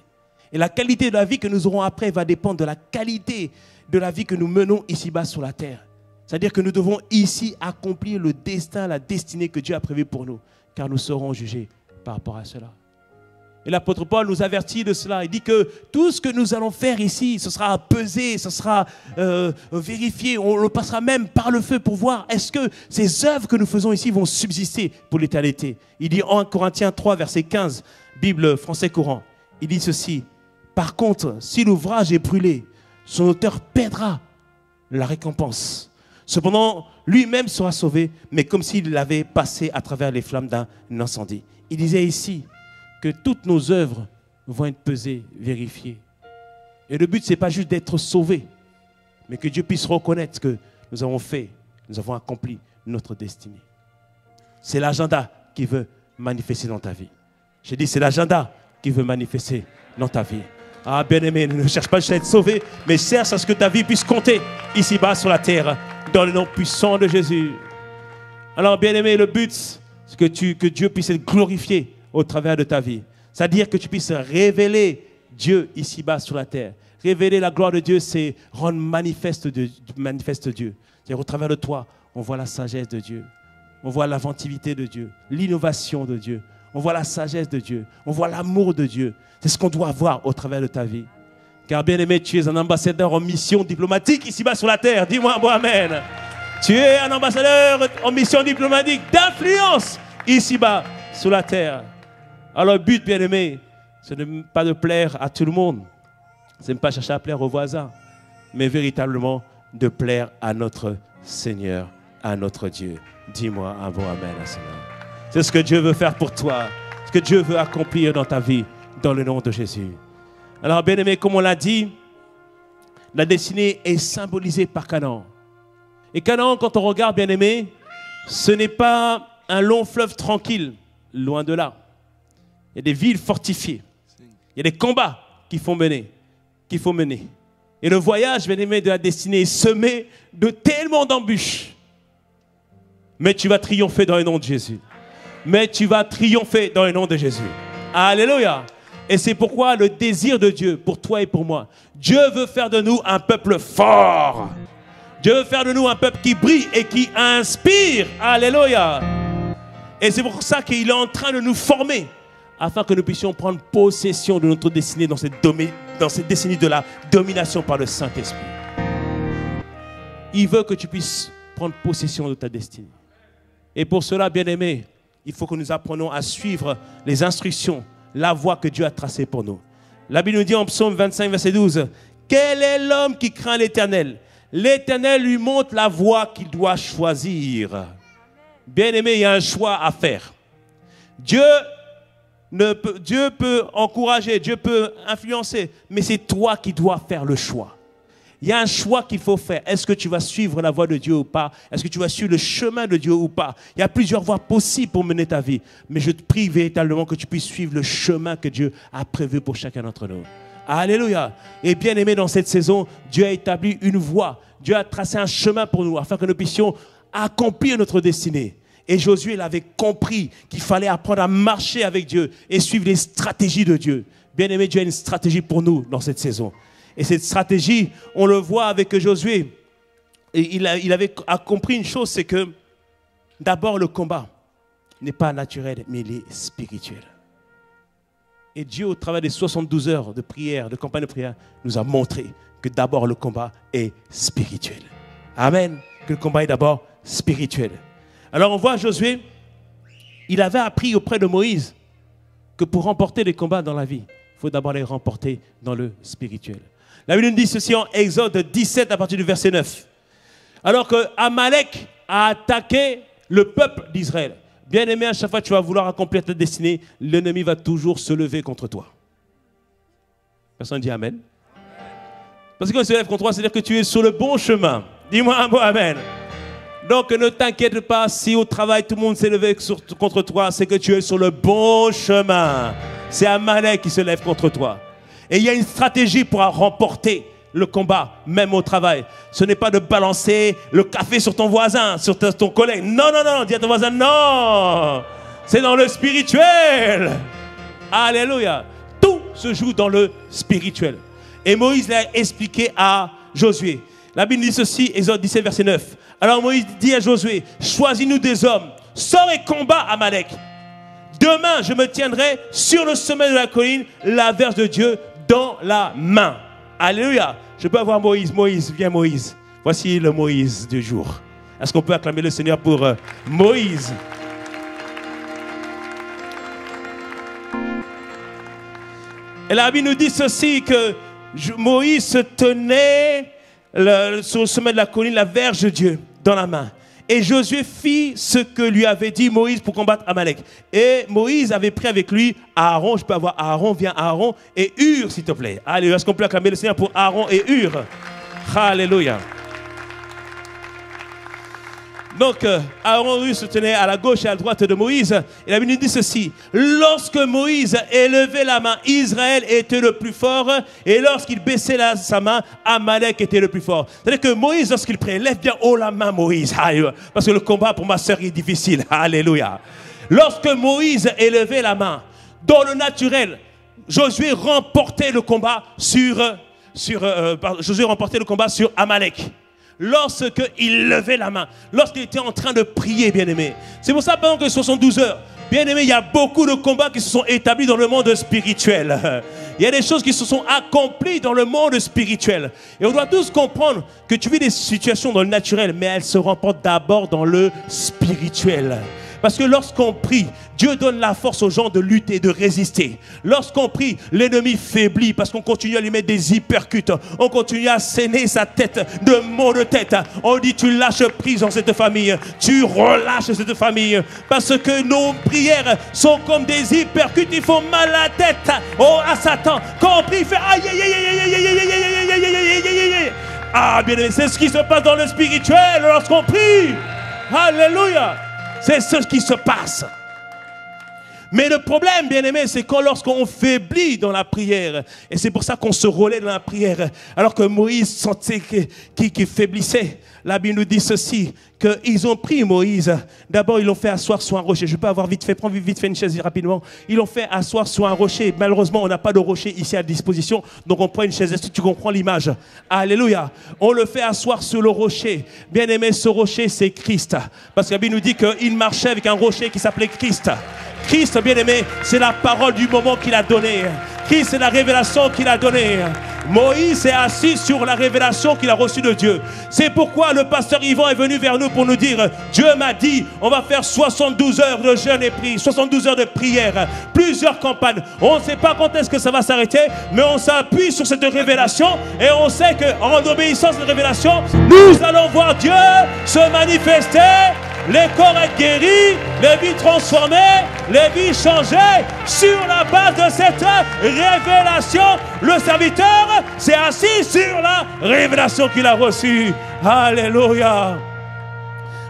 Et la qualité de la vie que nous aurons après va dépendre de la qualité de la vie que nous menons ici-bas sur la terre. C'est-à-dire que nous devons ici accomplir le destin, la destinée que Dieu a prévue pour nous. Car nous serons jugés par rapport à cela. Et l'apôtre Paul nous avertit de cela. Il dit que tout ce que nous allons faire ici, ce sera pesé, ce sera vérifié. On le passera même par le feu pour voir est-ce que ces œuvres que nous faisons ici vont subsister pour l'éternité. Il dit en Corinthiens 3, verset 15, Bible français courant. Il dit ceci. Par contre, si l'ouvrage est brûlé, son auteur perdra la récompense. Cependant, lui-même sera sauvé, mais comme s'il l'avait passé à travers les flammes d'un incendie. Il disait ici que toutes nos œuvres vont être pesées, vérifiées. Et le but, ce n'est pas juste d'être sauvés, mais que Dieu puisse reconnaître que nous avons fait, nous avons accompli notre destinée. C'est l'agenda qui veut manifester dans ta vie. J'ai dit, c'est l'agenda qui veut manifester dans ta vie. Ah, bien-aimé, ne cherche pas juste à être sauvé, mais cherche à ce que ta vie puisse compter ici-bas sur la terre, dans le nom puissant de Jésus. Alors, bien-aimé, le but, c'est que Dieu puisse être glorifié au travers de ta vie. C'est-à-dire que tu puisses révéler Dieu ici-bas sur la terre. Révéler la gloire de Dieu, c'est rendre manifeste Dieu. C'est-à-dire au travers de toi, on voit la sagesse de Dieu. On voit l'inventivité de Dieu, l'innovation de Dieu. on voit la sagesse de Dieu, on voit l'amour de Dieu. C'est ce qu'on doit voir au travers de ta vie. Car bien aimé, tu es un ambassadeur en mission diplomatique ici-bas sur la terre. Dis-moi un bon amen. Tu es un ambassadeur en mission diplomatique d'influence ici-bas sur la terre. Alors le but, bien aimé, ce n'est pas de plaire à tout le monde. Ce n'est pas chercher à plaire aux voisins, mais véritablement de plaire à notre Seigneur, à notre Dieu. Dis-moi un bon amen à cela. C'est ce que Dieu veut faire pour toi, ce que Dieu veut accomplir dans ta vie, dans le nom de Jésus. Alors, bien aimé, comme on l'a dit, la destinée est symbolisée par Canaan. Et Canaan, quand on regarde, bien aimé, ce n'est pas un long fleuve tranquille, loin de là. Il y a des villes fortifiées. Il y a des combats qu'il faut mener. Et le voyage, bien aimé, de la destinée est semé de tellement d'embûches. Mais tu vas triompher dans le nom de Jésus. Mais tu vas triompher dans le nom de Jésus. Alléluia. Et c'est pourquoi le désir de Dieu pour toi et pour moi, Dieu veut faire de nous un peuple fort. Dieu veut faire de nous un peuple qui brille et qui inspire. Alléluia. Et c'est pour ça qu'il est en train de nous former afin que nous puissions prendre possession de notre destinée dans cette décennie de la domination par le Saint-Esprit. Il veut que tu puisses prendre possession de ta destinée. Et pour cela, bien-aimés, il faut que nous apprenions à suivre les instructions, la voie que Dieu a tracée pour nous. La Bible nous dit en Psaume 25, verset 12, « Quel est l'homme qui craint l'Éternel? L'Éternel lui montre la voie qu'il doit choisir. » Bien-aimé, il y a un choix à faire. Dieu peut encourager, Dieu peut influencer, mais c'est toi qui dois faire le choix. Il y a un choix qu'il faut faire. Est-ce que tu vas suivre la voie de Dieu ou pas? Est-ce que tu vas suivre le chemin de Dieu ou pas? Il y a plusieurs voies possibles pour mener ta vie. Mais je te prie véritablement que tu puisses suivre le chemin que Dieu a prévu pour chacun d'entre nous. Alléluia. Et bien aimé, dans cette saison, Dieu a établi une voie. Dieu a tracé un chemin pour nous afin que nous puissions accomplir notre destinée. Et Josué l'avait compris qu'il fallait apprendre à marcher avec Dieu et suivre les stratégies de Dieu. Bien aimé, Dieu a une stratégie pour nous dans cette saison. Et cette stratégie, on le voit avec Josué. Et il avait compris une chose, c'est que d'abord le combat n'est pas naturel, mais il est spirituel. Et Dieu, au travers des 72 heures de prière, de campagne de prière, nous a montré que d'abord le combat est spirituel. Amen. Que le combat est d'abord spirituel. Alors on voit Josué, il avait appris auprès de Moïse que pour remporter les combats dans la vie, il faut d'abord les remporter dans le spirituel. La Bible nous dit ceci en Exode 17 à partir du verset 9. Alors que Amalek a attaqué le peuple d'Israël. Bien aimé, à chaque fois que tu vas vouloir accomplir ta destinée, l'ennemi va toujours se lever contre toi. Personne dit Amen. Parce que quand il se lève contre toi, c'est-à-dire que tu es sur le bon chemin. Dis-moi un mot Amen. Donc ne t'inquiète pas si au travail tout le monde s'est levé contre toi, c'est que tu es sur le bon chemin. C'est Amalek qui se lève contre toi. Et il y a une stratégie pour remporter le combat, même au travail. Ce n'est pas de balancer le café sur ton voisin, sur ton collègue. Non, non, non, dis à ton voisin, non. C'est dans le spirituel. Alléluia. Tout se joue dans le spirituel. Et Moïse l'a expliqué à Josué. La Bible dit ceci, Exode 17, verset 9. Alors Moïse dit à Josué, choisis-nous des hommes, sors et combat Amalek. Demain, je me tiendrai sur le sommet de la colline, la verge de Dieu dans la main. Alléluia. Je peux avoir Moïse. Moïse, viens Moïse. Voici le Moïse du jour. Est-ce qu'on peut acclamer le Seigneur pour Moïse? Et la Bible nous dit ceci, que Moïse se tenait sur le sommet de la colline, la verge de Dieu dans la main. Et Josué fit ce que lui avait dit Moïse pour combattre Amalek. Et Moïse avait pris avec lui Aaron. Je peux avoir Aaron, viens Aaron. Et Hur, s'il te plaît. Alléluia. Est-ce qu'on peut acclamer le Seigneur pour Aaron et Hur? Alléluia. Donc, Aaron et Hur se tenaient à la gauche et à la droite de Moïse. Et la Bible nous dit ceci. Lorsque Moïse élevait la main, Israël était le plus fort. Et lorsqu'il baissait sa main, Amalek était le plus fort. C'est-à-dire que Moïse, lorsqu'il prie, lève bien haut la main, Moïse. Alléluia. Parce que le combat pour ma sœur est difficile. Alléluia. Lorsque Moïse élevait la main, dans le naturel, Josué remportait le combat Josué remportait le combat sur Amalek. Lorsqu'il levait la main, lorsqu'il était en train de prier, bien-aimé. C'est pour ça, pendant que 72 heures, Bien aimé, il y a beaucoup de combats qui se sont établis dans le monde spirituel. Il y a des choses qui se sont accomplies dans le monde spirituel. Et on doit tous comprendre que tu vis des situations dans le naturel, mais elles se remportent d'abord dans le spirituel. Parce que lorsqu'on prie, Dieu donne la force aux gens de lutter et de résister. Lorsqu'on prie, l'ennemi faiblit parce qu'on continue à lui mettre des hypercutes. On continue à saigner sa tête de maux de tête. On dit tu lâches prise dans cette famille. Tu relâches cette famille. Parce que nos prières sont comme des hypercutes. Il faut mal à la tête à Satan. Quand on prie, il fait aïe aïe aïe aïe aïe aïe aïe aïe aïe aïe aïe aïe aïe. Ah bien aimé, c'est ce qui se passe dans le spirituel lorsqu'on prie. Alléluia. C'est ce qui se passe. Mais le problème, bien aimé, c'est quand lorsqu'on faiblit dans la prière. Et c'est pour ça qu'on se relaie dans la prière. Alors que Moïse sentait qu'il faiblissait. La Bible nous dit ceci, qu'ils ont pris Moïse. D'abord, ils l'ont fait asseoir sur un rocher. Je peux avoir vite fait, prends vite fait une chaise rapidement. Ils l'ont fait asseoir sur un rocher. Malheureusement, on n'a pas de rocher ici à disposition. Donc, on prend une chaise. Est-ce que tu comprends l'image? Alléluia. On le fait asseoir sur le rocher. Bien aimé, ce rocher, c'est Christ. Parce que la Bible nous dit qu'il marchait avec un rocher qui s'appelait Christ. Christ, bien aimé, c'est la parole du moment qu'il a donnée. Christ, c'est la révélation qu'il a donnée. Moïse est assis sur la révélation qu'il a reçue de Dieu. C'est pourquoi le pasteur Yvan est venu vers nous pour nous dire, Dieu m'a dit, on va faire 72 heures de jeûne et prière, 72 heures de prière, plusieurs campagnes. On ne sait pas quand est-ce que ça va s'arrêter, mais on s'appuie sur cette révélation et on sait qu'en obéissant à cette révélation, nous allons voir Dieu se manifester. Les corps être guéris, les vies transformées, les vies changées. Sur la base de cette révélation, le serviteur s'est assis sur la révélation qu'il a reçue. Alléluia.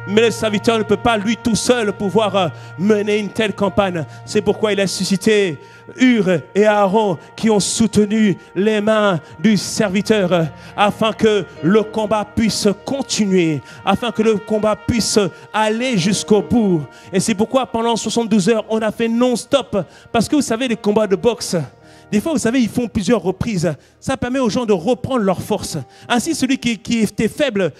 Mais le serviteur ne peut pas lui tout seul pouvoir mener une telle campagne. C'est pourquoi il a suscité Hur et Aaron qui ont soutenu les mains du serviteur afin que le combat puisse continuer, afin que le combat puisse aller jusqu'au bout. Et c'est pourquoi pendant 72 heures, on a fait non-stop. Parce que vous savez, les combats de boxe, des fois, vous savez, ils font plusieurs reprises. Ça permet aux gens de reprendre leur force. Ainsi, celui qui était faible,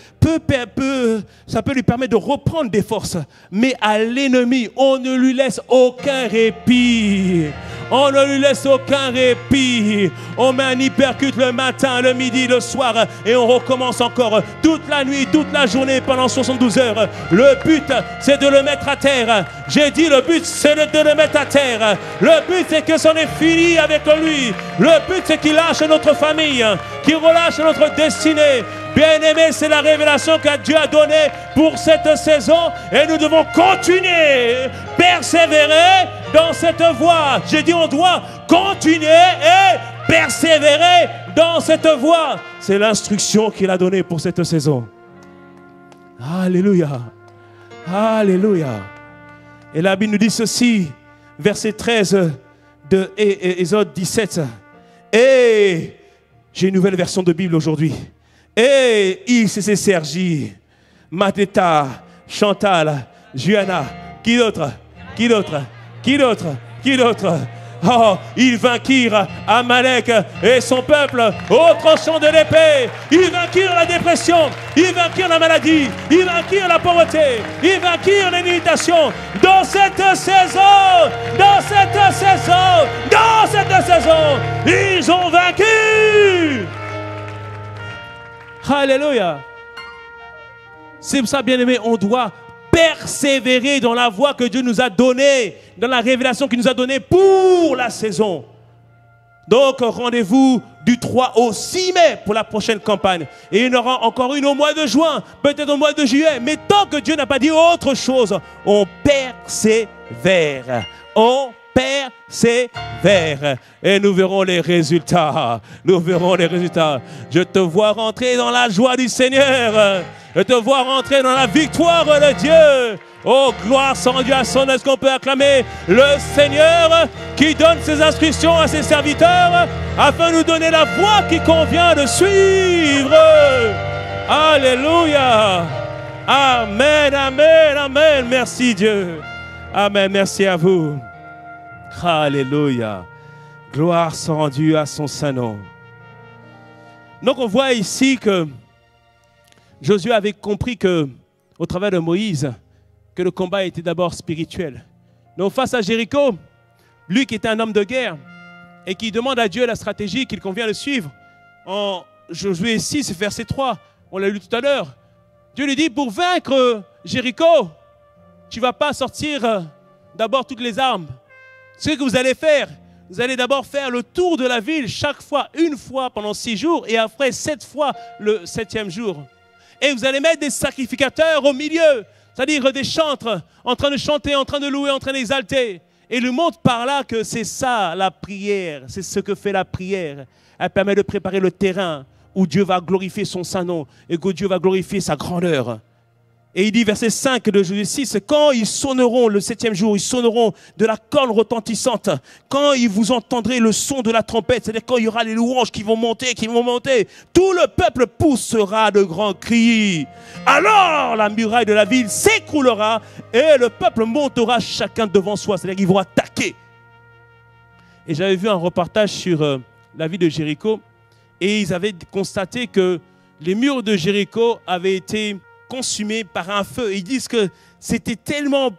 ça peut lui permettre de reprendre des forces. Mais à l'ennemi, on ne lui laisse aucun répit. On ne lui laisse aucun répit. On met un hypercute le matin, le midi, le soir. Et on recommence encore toute la nuit, toute la journée, pendant 72 heures. Le but, c'est de le mettre à terre. J'ai dit, le but, c'est de le mettre à terre. Le but, c'est que c'en est fini avec lui. Le but, c'est qu'il lâche notre famille, qu'il relâche notre destinée. Bien-aimé, c'est la révélation que Dieu a donnée pour cette saison. Et nous devons continuer, persévérer dans cette voie. J'ai dit, on doit continuer et persévérer dans cette voie. C'est l'instruction qu'il a donnée pour cette saison. Alléluia. Alléluia. Et la Bible nous dit ceci, verset 13 de Exode 17. Et j'ai une nouvelle version de Bible aujourd'hui. Et ICC Sergi, Mateta, Chantal, Juana, qui d'autre? Qui d'autre? Qui d'autre? Qui d'autre? Oh, ils vainquirent Amalek et son peuple au tranchant de l'épée. Ils vainquirent la dépression, ils vainquirent la maladie, ils vainquirent la pauvreté, ils vainquirent les limitations. Dans cette saison, dans cette saison, dans cette saison, ils ont vaincu. Alléluia. C'est pour ça, bien-aimé, on doit persévérer dans la voie que Dieu nous a donnée, dans la révélation qu'il nous a donnée pour la saison. Donc, rendez-vous du 3 au 6 mai pour la prochaine campagne. Et il y en aura encore une au mois de juin, peut-être au mois de juillet. Mais tant que Dieu n'a pas dit autre chose, on persévère. On persévère. Et nous verrons les résultats. Nous verrons les résultats. Je te vois rentrer dans la joie du Seigneur. Je te vois rentrer dans la victoire de Dieu. Oh, gloire soit rendue à son nom. Est-ce qu'on peut acclamer le Seigneur qui donne ses instructions à ses serviteurs afin de nous donner la voie qui convient de suivre. Alléluia. Amen, amen, amen. Merci Dieu. Amen, merci à vous. Alléluia. Gloire soit rendue à son saint nom. Donc on voit ici que Josué avait compris que, au travers de Moïse, que le combat était d'abord spirituel. Donc face à Jéricho, lui qui était un homme de guerre et qui demande à Dieu la stratégie qu'il convient de suivre, en Josué 6, verset 3, on l'a lu tout à l'heure, Dieu lui dit, pour vaincre Jéricho, tu ne vas pas sortir d'abord toutes les armes. Ce que vous allez faire, vous allez d'abord faire le tour de la ville chaque fois, une fois pendant 6 jours et après 7 fois le 7e jour. Et vous allez mettre des sacrificateurs au milieu, c'est-à-dire des chantres, en train de chanter, en train de louer, en train d'exalter. Et il montre par là que c'est ça la prière, c'est ce que fait la prière. Elle permet de préparer le terrain où Dieu va glorifier son saint nom et que Dieu va glorifier sa grandeur. Et il dit, verset 5 de Josué 6, quand ils sonneront le 7e jour, ils sonneront de la corne retentissante, quand ils vous entendrez le son de la trompette, c'est-à-dire quand il y aura les louanges qui vont monter, tout le peuple poussera de grands cris. Alors la muraille de la ville s'écroulera et le peuple montera chacun devant soi, c'est-à-dire qu'ils vont attaquer. Et j'avais vu un reportage sur la ville de Jéricho et ils avaient constaté que les murs de Jéricho avaient été consumés par un feu. Ils disent que c'était tellement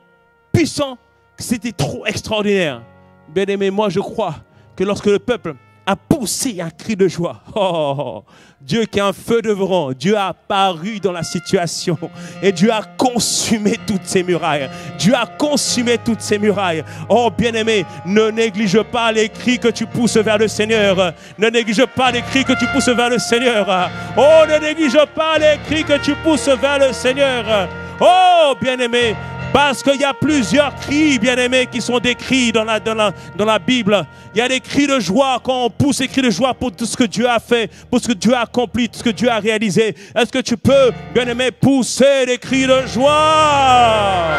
puissant que c'était trop extraordinaire. Bien aimé, moi je crois que lorsque le peuple a poussé un cri de joie, oh, Dieu qui est un feu dévorant, Dieu a apparu dans la situation et Dieu a consumé toutes ces murailles. Dieu a consumé toutes ces murailles. Oh bien-aimé, ne néglige pas les cris que tu pousses vers le Seigneur. Ne néglige pas les cris que tu pousses vers le Seigneur. Oh, ne néglige pas les cris que tu pousses vers le Seigneur. Oh bien-aimé, parce qu'il y a plusieurs cris, bien-aimés, qui sont décrits dans la Bible. Il y a des cris de joie quand on pousse des cris de joie pour tout ce que Dieu a fait, pour ce que Dieu a accompli, tout ce que Dieu a réalisé. Est-ce que tu peux, bien-aimé, pousser des cris de joie?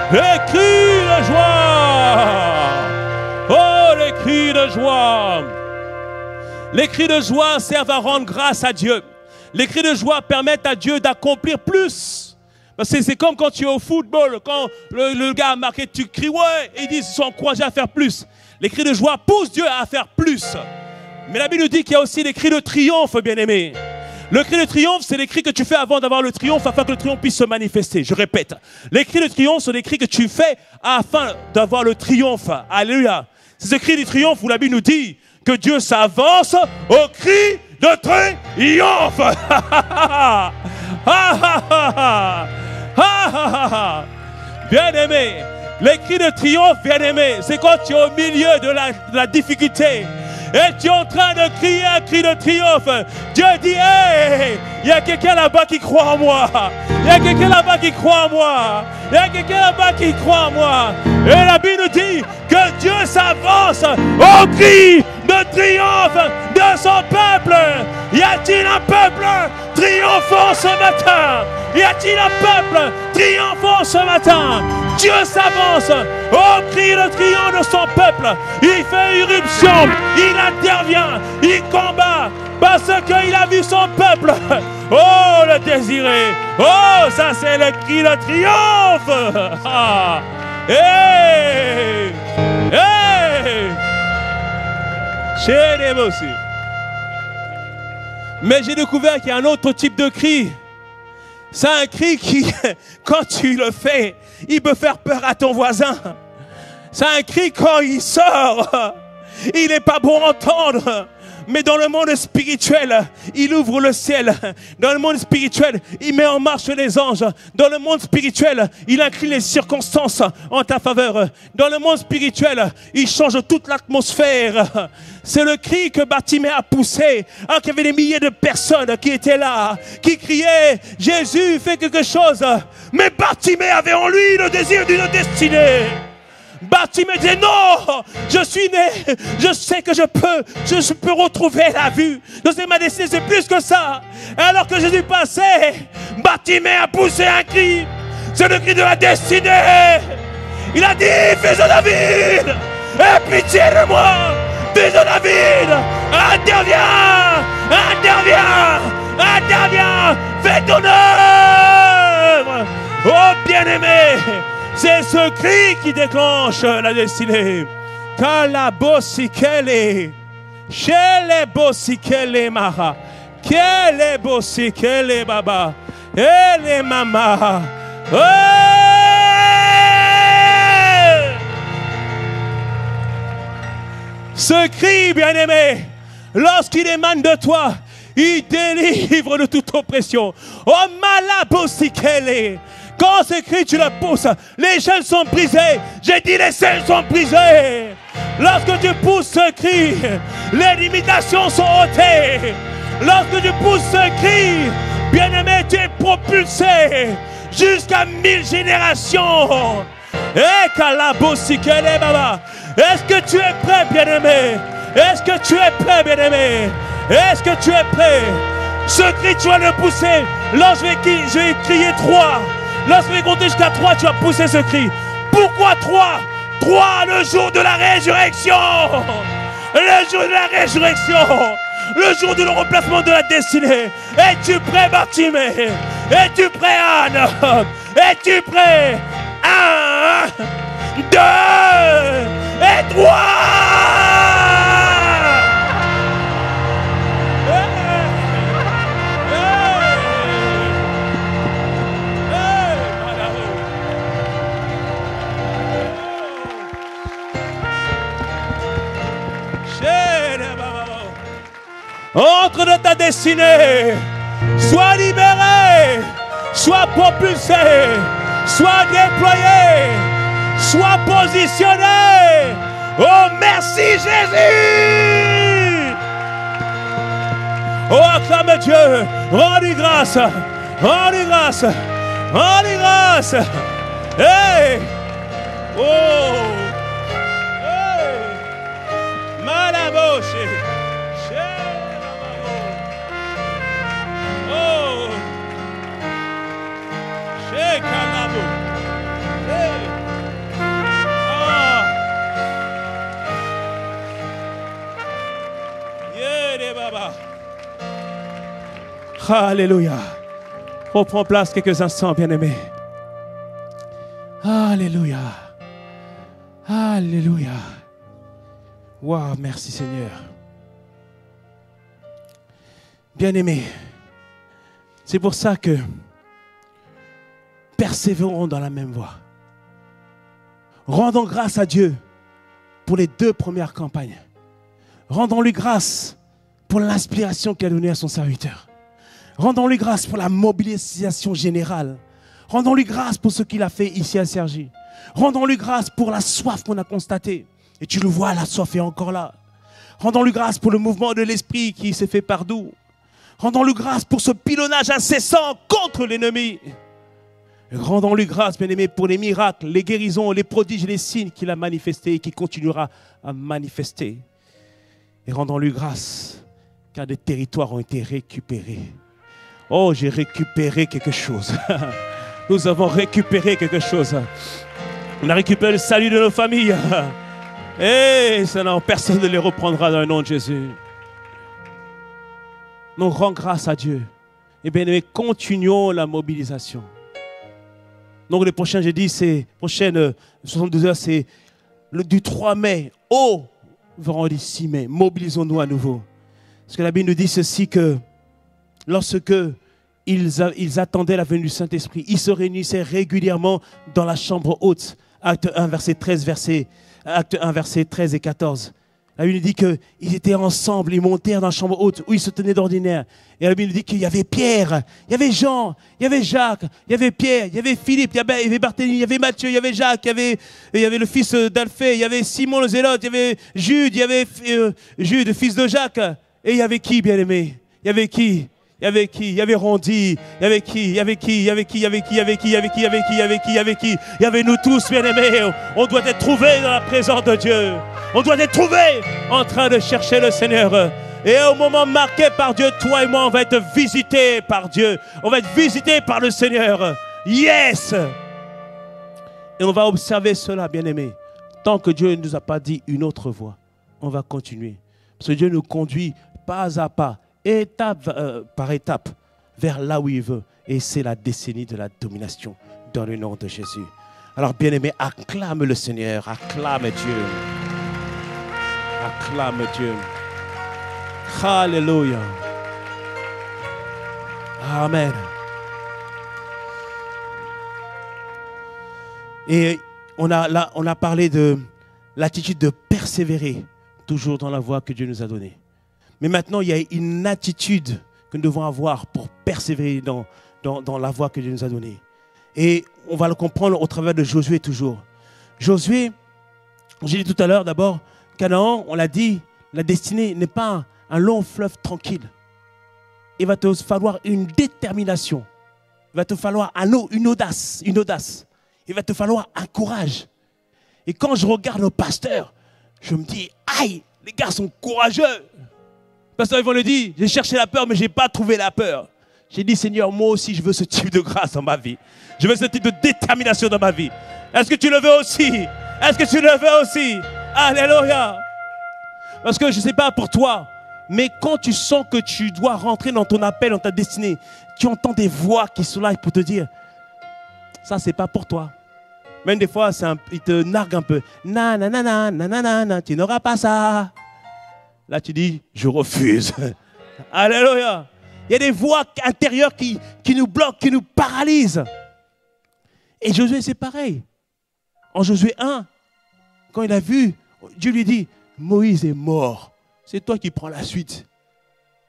Les cris de joie! Oh, les cris de joie! Les cris de joie servent à rendre grâce à Dieu. Les cris de joie permettent à Dieu d'accomplir plus. C'est comme quand tu es au football, quand le gars a marqué, tu cries ouais, et ils disent, ils sont encouragés à faire plus. Les cris de joie poussent Dieu à faire plus. Mais la Bible nous dit qu'il y a aussi les cris de triomphe, bien-aimés. Le cri de triomphe, c'est les cris que tu fais avant d'avoir le triomphe, afin que le triomphe puisse se manifester. Je répète, les cris de triomphe sont les cris que tu fais afin d'avoir le triomphe. Alléluia. C'est ce cri de triomphe où la Bible nous dit que Dieu s'avance au cri de triomphe. Bien-aimé, les cris de triomphe, bien-aimé, c'est quand tu es au milieu de la difficulté et tu es en train de crier un cri de triomphe. Dieu dit, hey, il y a quelqu'un là-bas qui croit en moi. Il y a quelqu'un là-bas qui croit en moi. Il y a quelqu'un là-bas qui croit en moi. Et la Bible nous dit que Dieu s'avance au cri de triomphe de son peuple. Y a-t-il un peuple triomphant ce matin? Y a-t-il un peuple triomphant ce matin? Dieu s'avance au cri de triomphe de son peuple. Il fait irruption, il intervient, il combat parce qu'il a vu son peuple. Oh, le désiré. Oh, ça c'est le cri de triomphe. Ah. Hey, hey. Chez les aussi. Mais j'ai découvert qu'il y a un autre type de cri. C'est un cri qui, quand tu le fais, il peut faire peur à ton voisin. C'est un cri quand il sort, il n'est pas bon à entendre. Mais dans le monde spirituel, il ouvre le ciel. Dans le monde spirituel, il met en marche les anges. Dans le monde spirituel, il incline les circonstances en ta faveur. Dans le monde spirituel, il change toute l'atmosphère. C'est le cri que Bartimée a poussé. Alors qu'il y avait des milliers de personnes qui étaient là, qui criaient, Jésus, fais quelque chose. Mais Bartimée avait en lui le désir d'une destinée. Bartimée disait non, je suis né, je sais que je peux retrouver la vue. Je sais ma destinée, c'est plus que ça. Et alors que Jésus passait, Bartimée a poussé un cri. C'est le cri de la destinée. Il a dit, fils de David, aie pitié de moi. Fils de David, interviens, interviens, fais ton œuvre. Oh bien-aimé, c'est ce cri qui déclenche la destinée. Kalabosikele, Shele bosikele maha, Kele bosikele baba, Ele mama. Ce cri, bien-aimé, lorsqu'il émane de toi, il délivre de toute oppression. Oh malabosikele. Quand ce cri tu le pousses, les chaînes sont brisées. J'ai dit les chaînes sont brisées. Lorsque tu pousses ce cri, les limitations sont ôtées. Lorsque tu pousses ce cri, bien-aimé, tu es propulsé jusqu'à 1000 générations. Est-ce que tu es prêt, bien-aimé? Est-ce que tu es prêt, bien-aimé? Est-ce que tu es prêt? Ce cri, tu vas le pousser. Lorsque je vais crier 3, lorsque je vais compter jusqu'à 3, tu vas pousser ce cri. Pourquoi 3? 3, le jour de la résurrection. Le jour de la résurrection. Le jour de le remplacement de la destinée. Es-tu prêt, Bartimée? Es-tu prêt, Anne? Es-tu prêt? 1, 2 et 3. Entre dans ta destinée. Sois libéré. Sois propulsé. Sois déployé. Sois positionné. Oh, merci Jésus. Oh, acclame Dieu. Rends-lui grâce. Rends-lui grâce. Rends-lui grâce. Hey. Oh. Hey. Malaboche. Oh. Shake Kalabo. Hey. Ah. Yeah, Baba. Alléluia. Reprends place quelques instants, bien-aimés. Alléluia. Alléluia. Wow, merci Seigneur. Bien-aimés, c'est pour ça que persévérons dans la même voie. Rendons grâce à Dieu pour les 2 premières campagnes. Rendons-lui grâce pour l'inspiration qu'il a donnée à son serviteur. Rendons-lui grâce pour la mobilisation générale. Rendons-lui grâce pour ce qu'il a fait ici à Cergy. Rendons-lui grâce pour la soif qu'on a constatée. Et tu le vois, la soif est encore là. Rendons-lui grâce pour le mouvement de l'esprit qui s'est fait partout. Rendons-lui grâce pour ce pilonnage incessant contre l'ennemi. Rendons-lui grâce, bien-aimé, pour les miracles, les guérisons, les prodiges et les signes qu'il a manifestés et qu'il continuera à manifester. Et rendons-lui grâce, car des territoires ont été récupérés. Oh, j'ai récupéré quelque chose. Nous avons récupéré quelque chose. On a récupéré le salut de nos familles. Et personne ne les reprendra dans le nom de Jésus. Nous rendons grâce à Dieu. Et bien, continuons la mobilisation. Donc, le prochain jeudi, c'est prochaine 72 heures, c'est du 3 mai au vendredi 6 mai. Mobilisons-nous à nouveau. Parce que la Bible nous dit ceci que lorsque ils attendaient la venue du Saint-Esprit, ils se réunissaient régulièrement dans la chambre haute. Acte 1, verset 13, Acte 1, verset 13 et 14. La Bible nous dit qu'ils étaient ensemble, ils montèrent dans la chambre haute où ils se tenaient d'ordinaire. Et la Bible nous dit qu'il y avait Pierre, il y avait Jean, il y avait Jacques, il y avait Pierre, il y avait Philippe, il y avait Barthélemy, il y avait Matthieu, il y avait Jacques, il y avait le fils d'Alphée, il y avait Simon le Zélote, il y avait Jude, il y avait Jude, fils de Jacques. Et il y avait qui, bien-aimé? Il y avait qui? Il y avait qui? Il y avait Rondi. Il y avait qui? Il y avait qui? Il y avait qui? Il y avait qui? Il y avait qui? Il y avait qui? Il y avait qui? Il y avait qui? Il y avait qui? Il y avait nous tous, bien-aimés. On doit être trouvés dans la présence de Dieu. On doit être trouvés en train de chercher le Seigneur. Et au moment marqué par Dieu, toi et moi, on va être visités par Dieu. On va être visités par le Seigneur. Yes! Et on va observer cela, bien-aimés. Tant que Dieu ne nous a pas dit une autre voie, on va continuer. Parce que Dieu nous conduit pas à pas, étape par étape, vers là où il veut. Et c'est la décennie de la domination dans le nom de Jésus. Alors, bien-aimé, acclame le Seigneur, acclame Dieu. Acclame Dieu. Alléluia. Amen. Et on a parlé de l'attitude de persévérer toujours dans la voie que Dieu nous a donnée. Mais maintenant, il y a une attitude que nous devons avoir pour persévérer dans la voie que Dieu nous a donnée. Et on va le comprendre au travers de Josué toujours. Josué, j'ai dit tout à l'heure d'abord, Canaan, on l'a dit, la destinée n'est pas un long fleuve tranquille. Il va te falloir une détermination. Il va te falloir une audace. Il va te falloir un courage. Et quand je regarde nos pasteurs, je me dis, aïe, les gars sont courageux. Les pasteurs, ils vont le dire, j'ai cherché la peur, mais je n'ai pas trouvé la peur. J'ai dit, Seigneur, moi aussi, je veux ce type de grâce dans ma vie. Je veux ce type de détermination dans ma vie. Est-ce que tu le veux aussi? Est-ce que tu le veux aussi? Alléluia. Parce que je ne sais pas pour toi, mais quand tu sens que tu dois rentrer dans ton appel, dans ta destinée, tu entends des voix qui sont là pour te dire, ça, ce n'est pas pour toi. Même des fois, ils te narguent un peu. Nanana, tu n'auras pas ça. Là, tu dis, je refuse. Alléluia. Il y a des voix intérieures qui nous bloquent, qui nous paralysent. Et Josué, c'est pareil. En Josué 1, quand il a vu, Dieu lui dit, Moïse est mort. C'est toi qui prends la suite.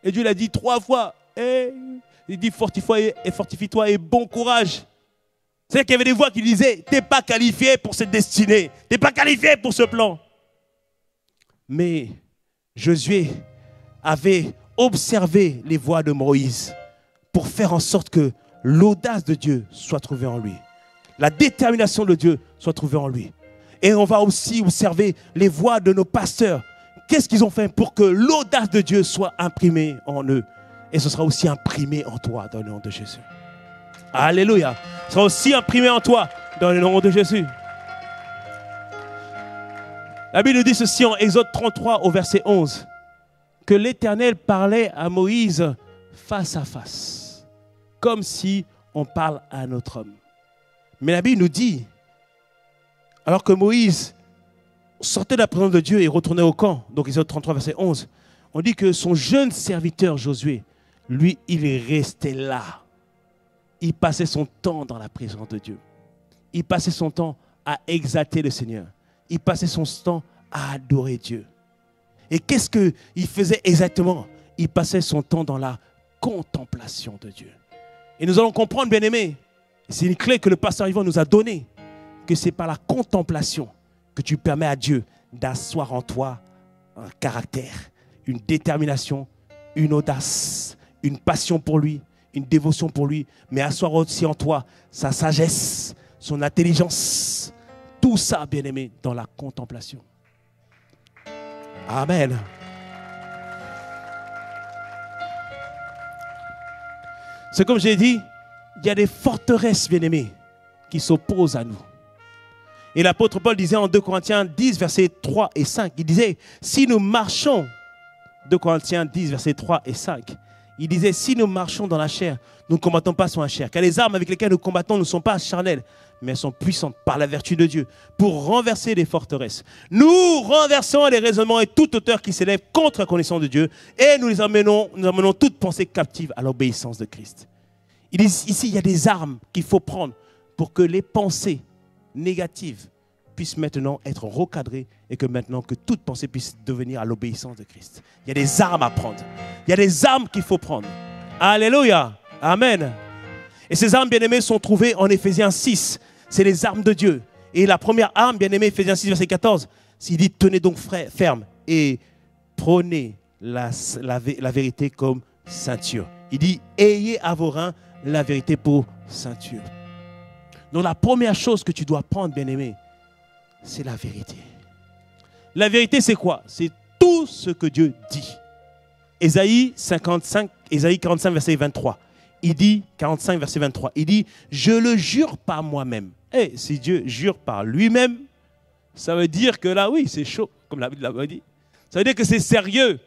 Et Dieu l'a dit 3 fois. Il dit, fortifie-toi et bon courage. C'est-à-dire qu'il y avait des voix qui disaient, tu n'es pas qualifié pour cette destinée. Tu n'es pas qualifié pour ce plan. Mais Josué avait observé les voix de Moïse pour faire en sorte que l'audace de Dieu soit trouvée en lui. La détermination de Dieu soit trouvée en lui. Et on va aussi observer les voix de nos pasteurs. Qu'est-ce qu'ils ont fait pour que l'audace de Dieu soit imprimée en eux? Et ce sera aussi imprimé en toi dans le nom de Jésus. Alléluia. Ce sera aussi imprimé en toi dans le nom de Jésus. La Bible dit ceci en Exode 33 au verset 11. Que l'Éternel parlait à Moïse face à face. Comme si on parle à un autre homme. Mais la Bible nous dit, alors que Moïse sortait de la présence de Dieu et retournait au camp, donc Exode 33 verset 11, on dit que son jeune serviteur Josué, lui, il est resté là. Il passait son temps dans la présence de Dieu. Il passait son temps à exalter le Seigneur. Il passait son temps à adorer Dieu. Et qu'est-ce qu'il faisait exactement? Il passait son temps dans la contemplation de Dieu. Et nous allons comprendre, bien-aimés, c'est une clé que le pasteur Yvan nous a donnée, que c'est par la contemplation que tu permets à Dieu d'asseoir en toi un caractère, une détermination, une audace, une passion pour lui, une dévotion pour lui, mais asseoir aussi en toi sa sagesse, son intelligence, tout ça, bien-aimé, dans la contemplation. Amen. C'est comme j'ai dit, il y a des forteresses, bien-aimés, qui s'opposent à nous. Et l'apôtre Paul disait en 2 Corinthiens 10, versets 3 et 5, il disait, si nous marchons, 2 Corinthiens 10, versets 3 et 5, il disait, si nous marchons dans la chair, nous ne combattons pas sur la chair, car les armes avec lesquelles nous combattons ne sont pas charnelles, mais elles sont puissantes par la vertu de Dieu, pour renverser les forteresses. Nous renversons les raisonnements et toute hauteur qui s'élève contre la connaissance de Dieu, et nous amenons toute pensée captive à l'obéissance de Christ. Il dit, ici, il y a des armes qu'il faut prendre pour que les pensées négatives puissent maintenant être recadrées et que maintenant que toute pensée puisse devenir à l'obéissance de Christ. Il y a des armes à prendre. Il y a des armes qu'il faut prendre. Alléluia. Amen. Et ces armes, bien-aimées, sont trouvées en Éphésiens 6. C'est les armes de Dieu. Et la première arme, bien-aimée, Éphésiens 6, verset 14, il dit, tenez donc ferme et prônez la vérité comme ceinture. Il dit, ayez à vos reins la vérité pour ceinture. Donc la première chose que tu dois prendre, bien-aimé, c'est la vérité. La vérité, c'est quoi? C'est tout ce que Dieu dit. Ésaïe 45, verset 23. Il dit, 45, verset 23, il dit, je le jure par moi-même. Et si Dieu jure par lui-même, ça veut dire que là, oui, c'est chaud, comme la Bible l'a dit. Ça veut dire que c'est sérieux.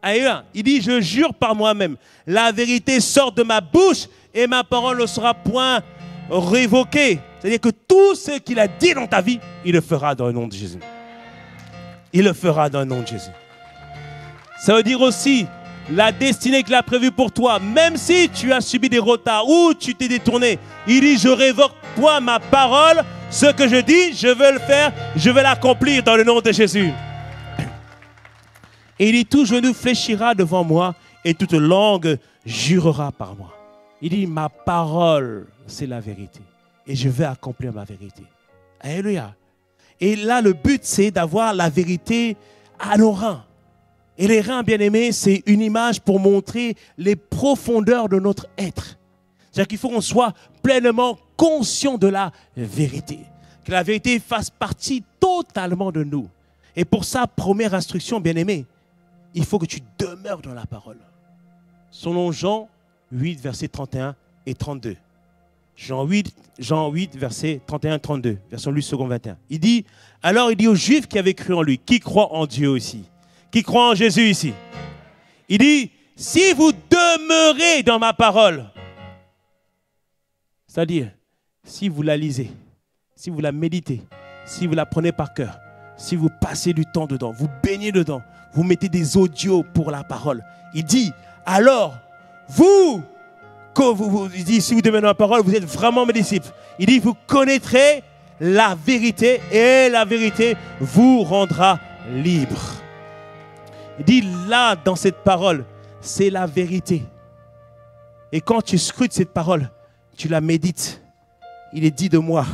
Il dit, je jure par moi-même, la vérité sort de ma bouche et ma parole ne sera point révoquée. C'est-à-dire que tout ce qu'il a dit dans ta vie, il le fera dans le nom de Jésus. Il le fera dans le nom de Jésus. Ça veut dire aussi la destinée qu'il a prévue pour toi, même si tu as subi des retards ou tu t'es détourné. Il dit, je révoque point ma parole, ce que je dis, je veux le faire, je veux l'accomplir dans le nom de Jésus. Et il dit, tout genou fléchira devant moi et toute langue jurera par moi. Il dit, ma parole, c'est la vérité. Et je vais accomplir ma vérité. Alléluia. Et là, le but, c'est d'avoir la vérité à nos reins. Et les reins, bien aimés, c'est une image pour montrer les profondeurs de notre être. C'est-à-dire qu'il faut qu'on soit pleinement conscient de la vérité. Que la vérité fasse partie totalement de nous. Et pour ça, première instruction, bien aimé, il faut que tu demeures dans la parole. Selon Jean 8, versets 31 et 32. Jean 8, versets 31 et 32. Version Luc 2, 21. Il dit, alors il dit aux Juifs qui avaient cru en lui, qui croient en Dieu aussi, qui croient en Jésus ici. Il dit, si vous demeurez dans ma parole, c'est-à-dire, si vous la lisez, si vous la méditez, si vous la prenez par cœur, si vous passez du temps dedans, vous baignez dedans, vous mettez des audios pour la parole. Il dit, alors, il dit, si vous demeurez dans la parole, vous êtes vraiment mes disciples. Il dit, vous connaîtrez la vérité et la vérité vous rendra libre. Il dit, là, dans cette parole, c'est la vérité. Et quand tu scrutes cette parole, tu la médites. Il est dit de moi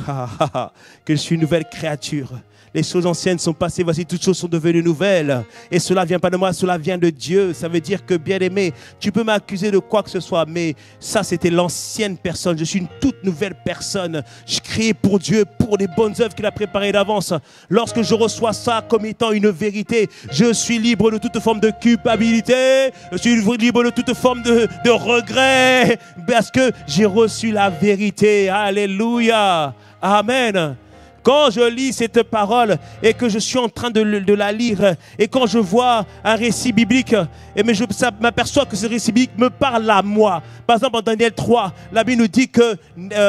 que je suis une nouvelle créature. Les choses anciennes sont passées, voici toutes choses sont devenues nouvelles. Et cela ne vient pas de moi, cela vient de Dieu. Ça veut dire que, bien aimé, tu peux m'accuser de quoi que ce soit, mais ça c'était l'ancienne personne. Je suis une toute nouvelle personne. Je crée pour Dieu, pour les bonnes œuvres qu'il a préparées d'avance. Lorsque je reçois ça comme étant une vérité, je suis libre de toute forme de culpabilité. Je suis libre de toute forme de regret. Parce que j'ai reçu la vérité. Alléluia. Amen. Quand je lis cette parole et que je suis en train de la lire et quand je vois un récit biblique, mais je m'aperçois que ce récit biblique me parle à moi. Par exemple, en Daniel 3, la Bible nous dit que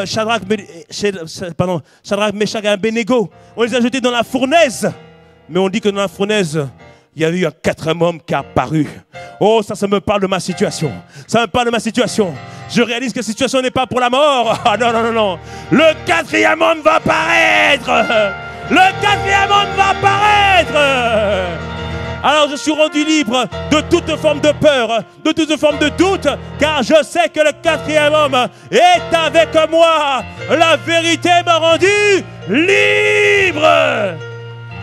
Shadrach, Meshach et Abednego, on les a jetés dans la fournaise. Mais on dit que dans la fournaise, il y a eu un quatrième homme qui a apparu. Oh, ça me parle de ma situation. Ça me parle de ma situation. Je réalise que la situation n'est pas pour la mort. Ah non, non, non, non. Le quatrième homme va apparaître. Le quatrième homme va apparaître. Alors je suis rendu libre de toute forme de peur, de toute forme de doute, car je sais que le quatrième homme est avec moi. La vérité m'a rendu libre.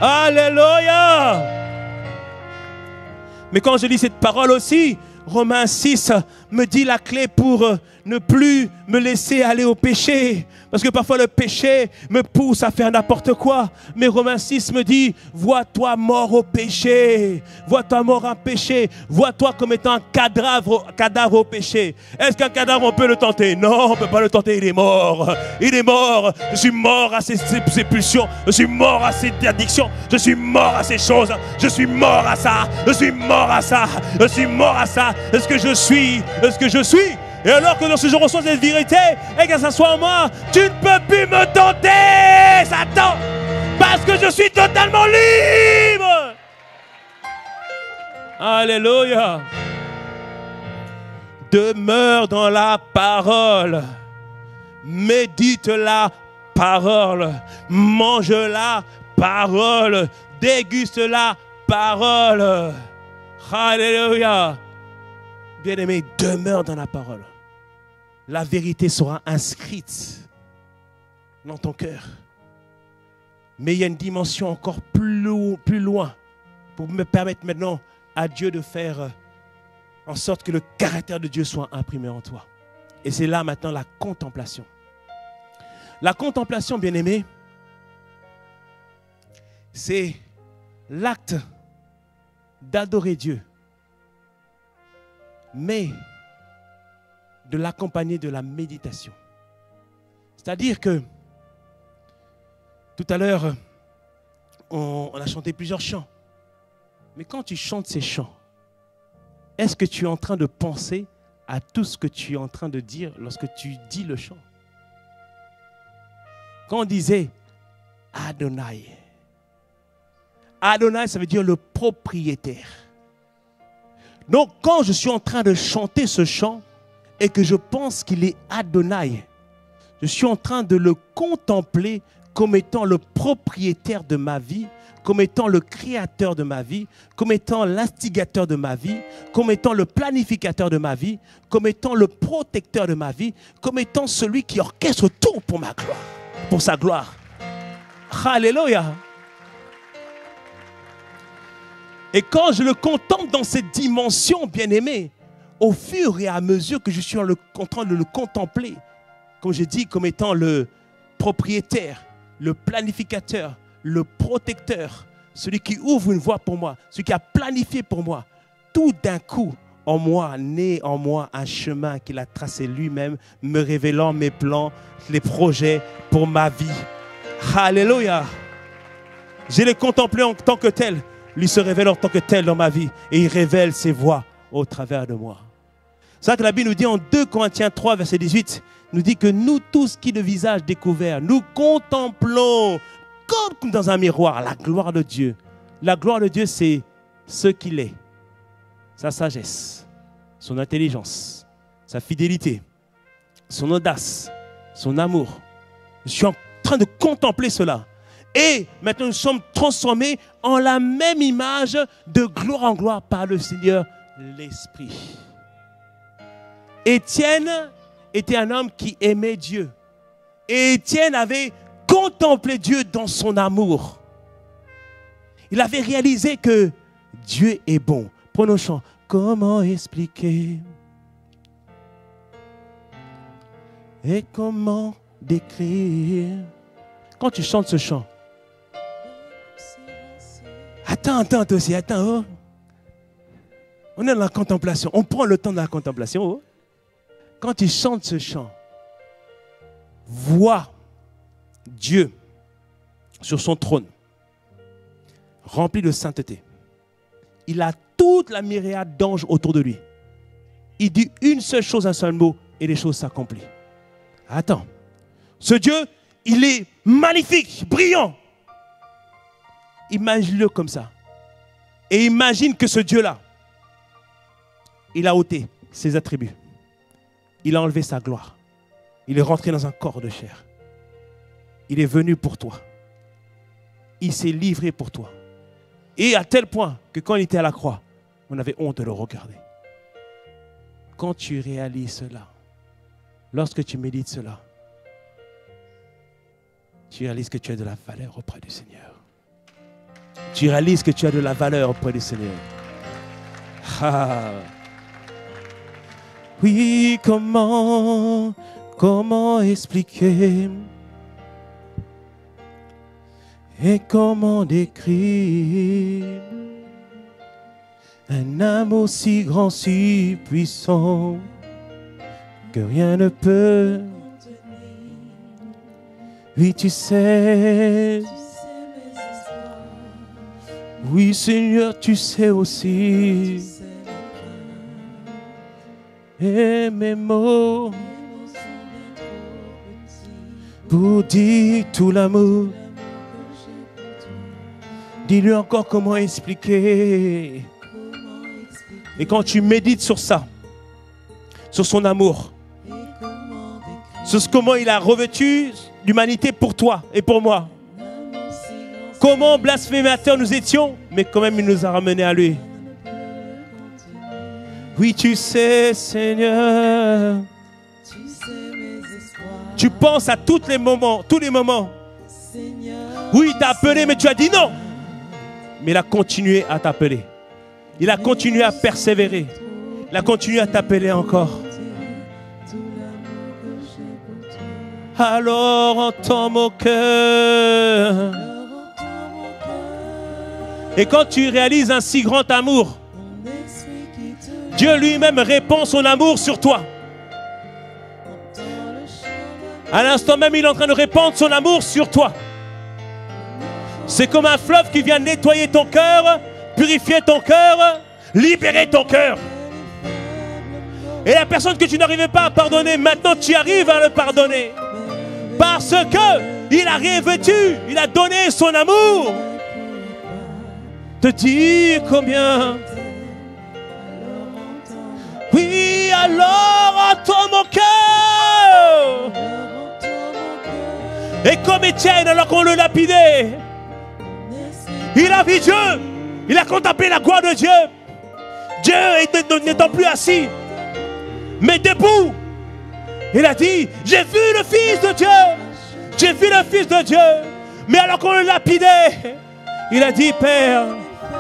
Alléluia. Mais quand je lis cette parole aussi, Romains 6 me dit la clé pour ne plus me laisser aller au péché. Parce que parfois le péché me pousse à faire n'importe quoi. Mais Romains 6 me dit, vois-toi mort au péché. Vois-toi mort au péché. Vois-toi comme étant un cadavre au péché. Est-ce qu'un cadavre, on peut le tenter? Non, on ne peut pas le tenter, il est mort. Il est mort. Je suis mort à ces pulsions. Je suis mort à ces addictions. Je suis mort à ces choses. Je suis mort à ça. Je suis mort à ça. Je suis mort à ça. Est-ce que je suis? Est-ce que je suis? Et alors que lorsque je reçois cette vérité et que ça soit en moi, tu ne peux plus me tenter, Satan, parce que je suis totalement libre. Alléluia. Demeure dans la parole. Médite la parole. Mange la parole. Déguste la parole. Alléluia. Bien-aimé, demeure dans la parole. La vérité sera inscrite dans ton cœur. Mais il y a une dimension encore plus loin pour me permettre maintenant à Dieu de faire en sorte que le caractère de Dieu soit imprimé en toi. Et c'est là maintenant la contemplation. La contemplation, bien-aimé, c'est l'acte d'adorer Dieu, mais de l'accompagner de la méditation. C'est-à-dire que tout à l'heure, on a chanté plusieurs chants. Mais quand tu chantes ces chants, est-ce que tu es en train de penser à tout ce que tu es en train de dire lorsque tu dis le chant? Quand on disait Adonai, Adonai, ça veut dire le propriétaire. Donc, quand je suis en train de chanter ce chant et que je pense qu'il est Adonai, je suis en train de le contempler comme étant le propriétaire de ma vie, comme étant le créateur de ma vie, comme étant l'instigateur de ma vie, comme étant le planificateur de ma vie, comme étant le protecteur de ma vie, comme étant celui qui orchestre tout pour ma gloire, pour sa gloire. Alléluia. Et quand je le contemple dans cette dimension, bien-aimé, au fur et à mesure que je suis en train de le contempler, comme je dis, comme étant le propriétaire, le planificateur, le protecteur, celui qui ouvre une voie pour moi, celui qui a planifié pour moi, tout d'un coup, en moi, naît en moi un chemin qu'il a tracé lui-même, me révélant mes plans, les projets pour ma vie. Alléluia. Je l'ai contemplé en tant que tel, lui se révèle en tant que tel dans ma vie, et il révèle ses voies au travers de moi. C'est ça que la Bible nous dit en 2 Corinthiens 3, verset 18, nous dit que nous tous qui de visage découvert, nous contemplons comme dans un miroir la gloire de Dieu. La gloire de Dieu, c'est ce qu'il est, sa sagesse, son intelligence, sa fidélité, son audace, son amour. Je suis en train de contempler cela. Et maintenant, nous sommes transformés en la même image de gloire en gloire par le Seigneur, l'Esprit. Étienne était un homme qui aimait Dieu. Et Étienne avait contemplé Dieu dans son amour. Il avait réalisé que Dieu est bon. Prenons le chant. Comment expliquer et comment décrire? Quand tu chantes ce chant, attends toi aussi, attends. Oh. On est dans la contemplation. On prend le temps de la contemplation. Oh. Quand tu chantes ce chant, vois Dieu sur son trône, rempli de sainteté. Il a toute la myriade d'anges autour de lui. Il dit une seule chose, un seul mot, et les choses s'accomplissent. Attends. Ce Dieu, il est magnifique, brillant. Imagine-le comme ça. Et imagine que ce Dieu-là, il a ôté ses attributs. Il a enlevé sa gloire. Il est rentré dans un corps de chair. Il est venu pour toi. Il s'est livré pour toi. Et à tel point que quand il était à la croix, on avait honte de le regarder. Quand tu réalises cela, lorsque tu médites cela, tu réalises que tu as de la valeur auprès du Seigneur. Tu réalises que tu as de la valeur auprès du Seigneur. Ah. Oui, comment expliquer et comment décrire un amour si grand, si puissant que rien ne peut. Oui, tu sais. Oui, Seigneur, tu sais aussi. Et mes mots pour dire tout l'amour. Dis-lui encore comment expliquer. Et quand tu médites sur ça, sur son amour, sur comment il a revêtu l'humanité pour toi et pour moi. Comment blasphémateurs nous étions, mais quand même il nous a ramenés à lui. Oui, tu sais, Seigneur. Tu penses à tous les moments. Oui, il t'a appelé, mais tu as dit non. Mais il a continué à t'appeler. Il a continué à persévérer. Il a continué à t'appeler encore. Alors entends mon cœur. Et quand tu réalises un si grand amour, Dieu lui-même répand son amour sur toi. À l'instant même, il est en train de répandre son amour sur toi. C'est comme un fleuve qui vient nettoyer ton cœur, purifier ton cœur, libérer ton cœur. Et la personne que tu n'arrivais pas à pardonner, maintenant tu arrives à le pardonner. Parce que il a revêtu, il a donné son amour. Te dire combien. Oui, alors entends mon cœur. Et comme Étienne, alors qu'on le lapidait, il a vu Dieu. Il a contemplé la gloire de Dieu. Dieu n'étant plus assis, mais debout. Il a dit, j'ai vu le Fils de Dieu. J'ai vu le Fils de Dieu. Mais alors qu'on le lapidait, il a dit, Père,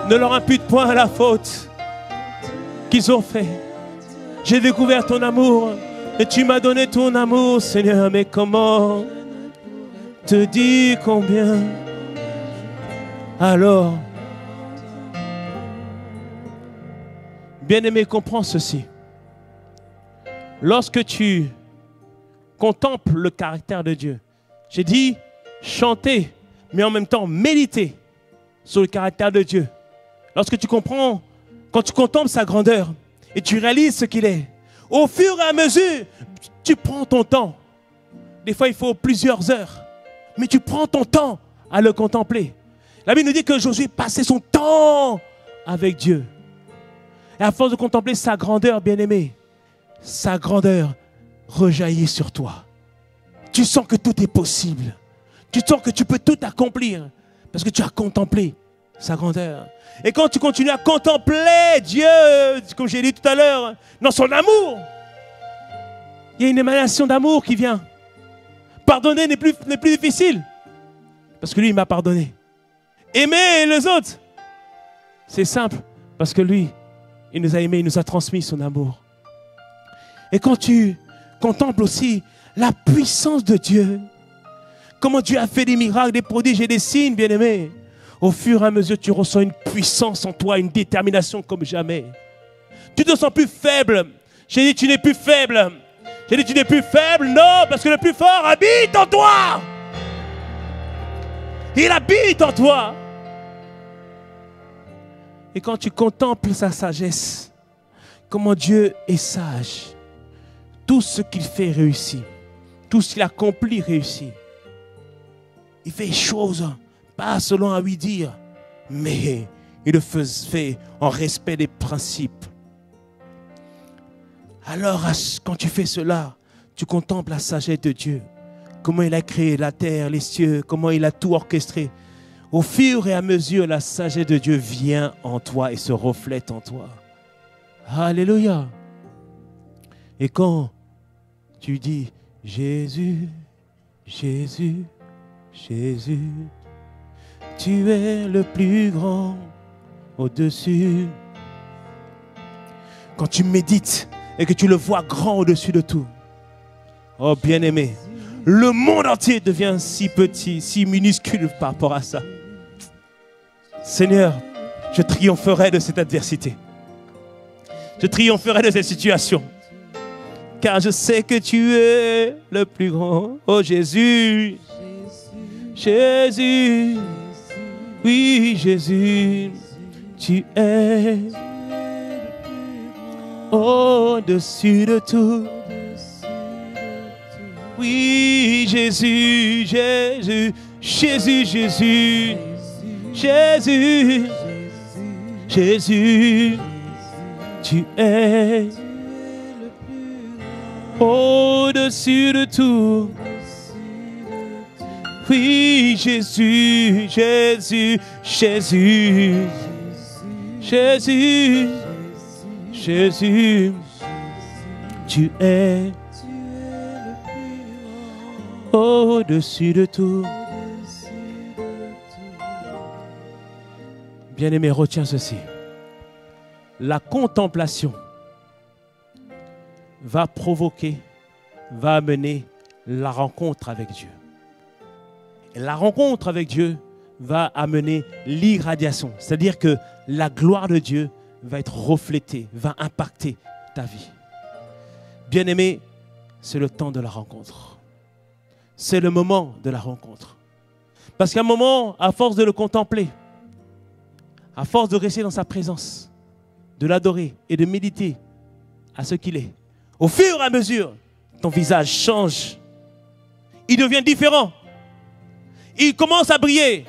ne leur impute point la faute qu'ils ont fait. J'ai découvert ton amour et tu m'as donné ton amour, Seigneur. Mais comment te dire combien? Alors, bien-aimé, comprends ceci. Lorsque tu contemples le caractère de Dieu, j'ai dit chanter, mais en même temps méditer sur le caractère de Dieu. Lorsque tu comprends, quand tu contemples sa grandeur et tu réalises ce qu'il est, au fur et à mesure, tu prends ton temps. Des fois, il faut plusieurs heures, mais tu prends ton temps à le contempler. La Bible nous dit que Josué passait son temps avec Dieu. Et à force de contempler sa grandeur, bien-aimé, sa grandeur rejaillit sur toi. Tu sens que tout est possible. Tu sens que tu peux tout accomplir parce que tu as contemplé sa grandeur. Et quand tu continues à contempler Dieu, comme j'ai dit tout à l'heure, dans son amour, il y a une émanation d'amour qui vient. Pardonner n'est plus difficile parce que lui, il m'a pardonné. Aimer les autres, c'est simple parce que lui, il nous a aimés, il nous a transmis son amour. Et quand tu contemples aussi la puissance de Dieu, comment Dieu a fait des miracles, des prodiges et des signes, bien-aimés, au fur et à mesure, tu ressens une puissance en toi, une détermination comme jamais. Tu ne te sens plus faible. J'ai dit, tu n'es plus faible. J'ai dit, tu n'es plus faible. Non, parce que le plus fort habite en toi. Il habite en toi. Et quand tu contemples sa sagesse, comment Dieu est sage, tout ce qu'il fait réussit, tout ce qu'il accomplit réussit. Il fait les choses, pas selon à lui dire, mais il le fait en respect des principes. Alors, quand tu fais cela, tu contemples la sagesse de Dieu, comment il a créé la terre, les cieux, comment il a tout orchestré. Au fur et à mesure, la sagesse de Dieu vient en toi et se reflète en toi. Alléluia. Et quand tu dis Jésus, Jésus, Jésus, tu es le plus grand au-dessus. Quand tu médites et que tu le vois grand au-dessus de tout, oh bien-aimé, le monde entier devient si petit, si minuscule par rapport à ça. Seigneur, je triompherai de cette adversité. Je triompherai de cette situation. Car je sais que tu es le plus grand. Oh Jésus, Jésus, oui Jésus, tu es au-dessus de tout. Oui Jésus, Jésus, Jésus, Jésus, Jésus, Jésus, tu es au-dessus de tout. Oui, Jésus, Jésus, Jésus, Jésus, Jésus, tu es au-dessus de tout. Bien-aimé, retiens ceci. La contemplation va provoquer, va amener la rencontre avec Dieu. Et la rencontre avec Dieu va amener l'irradiation. C'est-à-dire que la gloire de Dieu va être reflétée, va impacter ta vie. Bien-aimé, c'est le temps de la rencontre. C'est le moment de la rencontre. Parce qu'à un moment, à force de le contempler, à force de rester dans sa présence, de l'adorer et de méditer à ce qu'il est, au fur et à mesure, ton visage change. Il devient différent. Il commence à briller.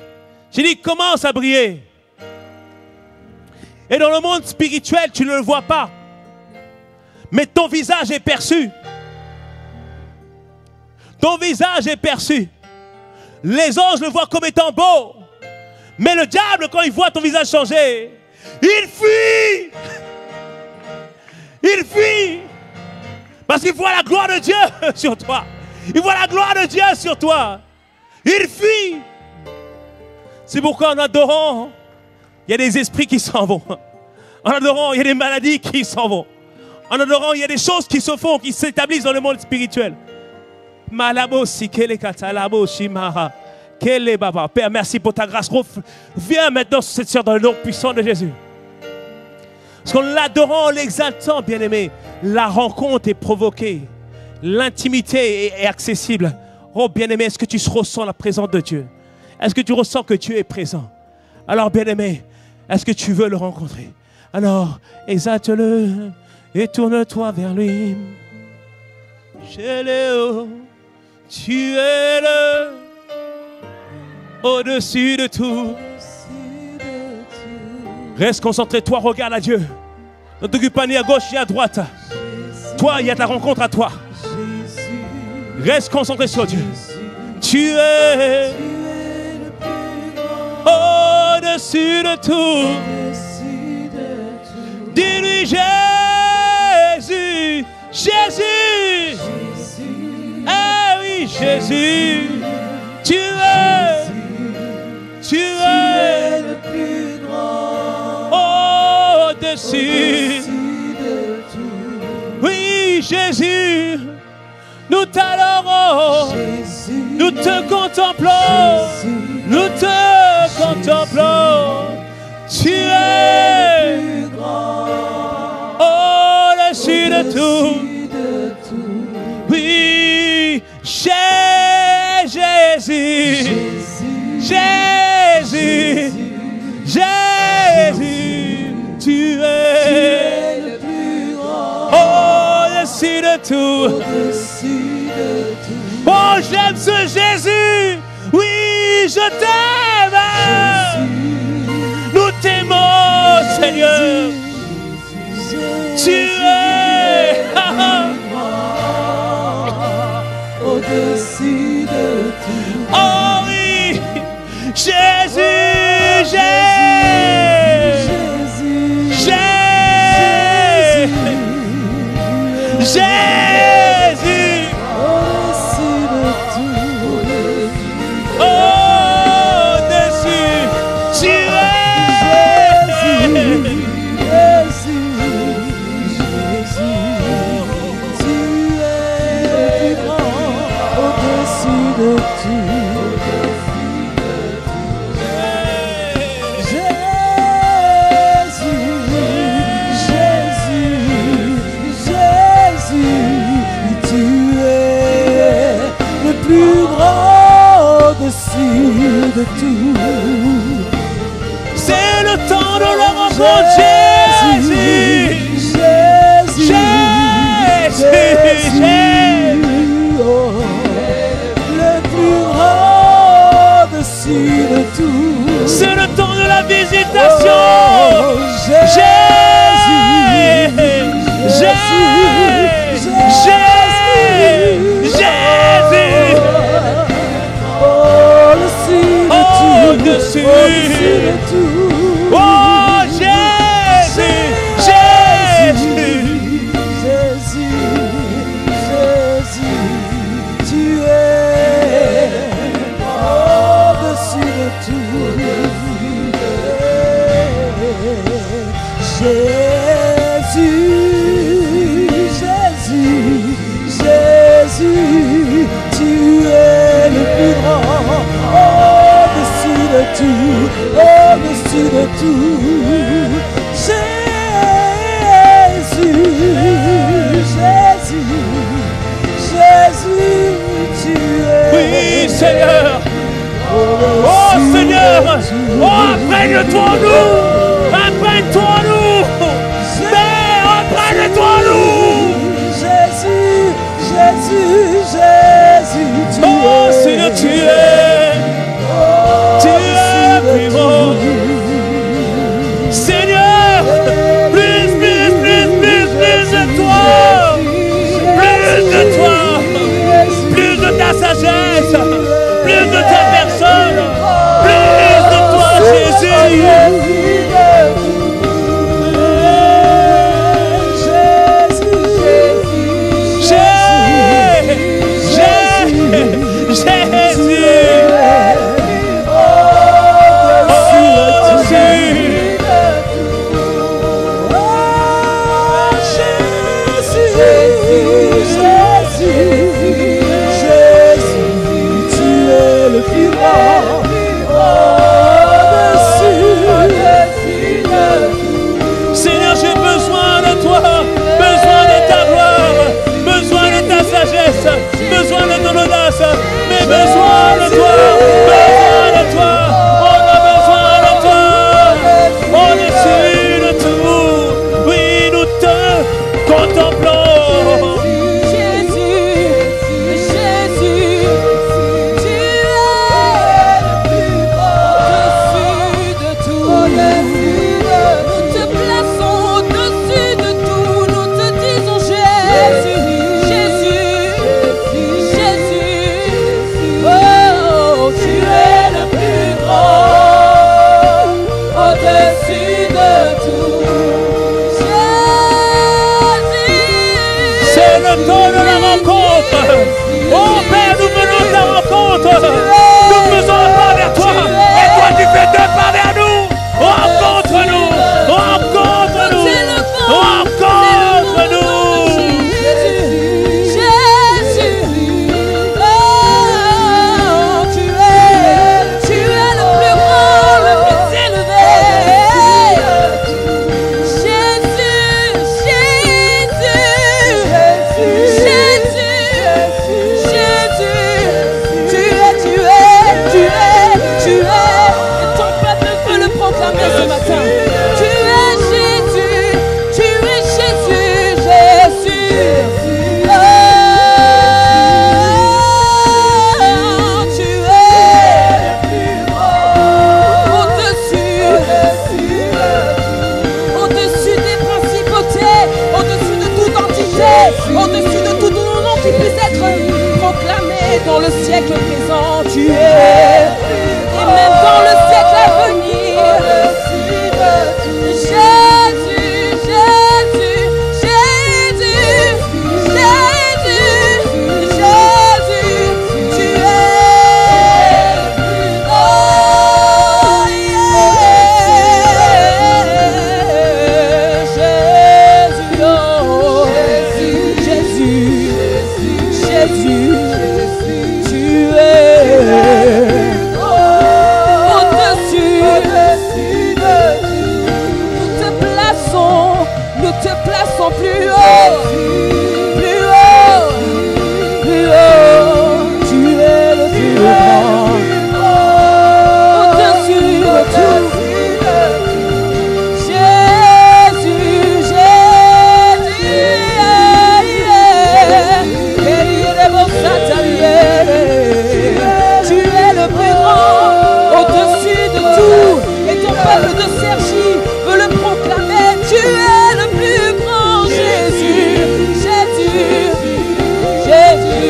J'ai dit, commence à briller. Et dans le monde spirituel, tu ne le vois pas. Mais ton visage est perçu. Ton visage est perçu. Les anges le voient comme étant beau. Mais le diable, quand il voit ton visage changer, il fuit. Il fuit. Parce qu'il voit la gloire de Dieu sur toi. Il voit la gloire de Dieu sur toi. Il fuit. C'est pourquoi en adorant, il y a des esprits qui s'en vont. En adorant, il y a des maladies qui s'en vont. En adorant, il y a des choses qui se font, qui s'établissent dans le monde spirituel. Père, merci pour ta grâce. Viens maintenant sur cette sœur dans le nom puissant de Jésus. Parce qu'en l'adorant, en l'exaltant, bien-aimé, la rencontre est provoquée. L'intimité est accessible. Oh, bien-aimé, est-ce que tu ressens la présence de Dieu? Est-ce que tu ressens que Dieu est présent? Alors, bien-aimé, est-ce que tu veux le rencontrer? Alors, exalte-le et tourne-toi vers lui. Jéléo, tu es le au-dessus de tout. Reste concentré, toi, regarde à Dieu. Ne t'occupe pas ni à gauche ni à droite. Toi, il y a ta rencontre à toi. Reste concentré sur Dieu. Tu es au-dessus de tout. Dis-lui Jésus, Jésus. Ah oui, Jésus. Tu es le plus grand. Au-dessus. Oui, Jésus. Nous t'adorons, nous te contemplons, nous te contemplons. Tu es au-dessus de tout. Oui, Jésus, Jésus, Jésus, tu es le plus grand. Au-dessus de tout. Oh, j'aime ce Jésus. Oui, je t'aime. Nous t'aimons, Seigneur. Tu es au-dessus de tout. Oh oui, Jésus, Jésus, Jésus, Jésus, au-dessus de tout. Au-dessus, tu es Jésus, Jésus, tu es au-dessus de tout. De tout. C'est le temps de le rencontrer. Jésus, Jésus, Jésus, Jésus, oh, le plus grand dessus de tout. C'est le temps de la visitation. Oh, Jésus, Jésus, Jésus, Jésus. Au-dessus de tout. Oh Jésus, Jésus, Jésus, Jésus, tu es au-dessus de tout. Jésus, Jésus, Jésus, tu es le plus grand. Au-dessus de tout, au-dessus de tout. Jésus, Jésus, Jésus, tu es. Oui, Seigneur. Oh, Seigneur. Oh, imprègne-toi en nous. Imprègne-toi en nous. Mais imprègne-toi en nous. Jésus, Jésus, Jésus, tu es. Oh, Seigneur, tu es. Seigneur, plus de toi, plus de toi, plus de ta sagesse, plus de ta dans le siècle présent, tu es. Et même dans le siècle à venir. Jésus, Jésus, Jésus, Jésus, Jésus, tu es. Oh, yeah. Jésus, oh, Jésus, Jésus, tu es au-dessus de tout. Nous te plaçons plus haut, plus haut, plus haut. Tu es le plus grand, au-dessus de tout. Jésus, tu es le plus grand, au-dessus de tout. Et ton peuple de Sergi veut le proclamer. Tu es le plus grand, Jésus, Jésus, Jésus.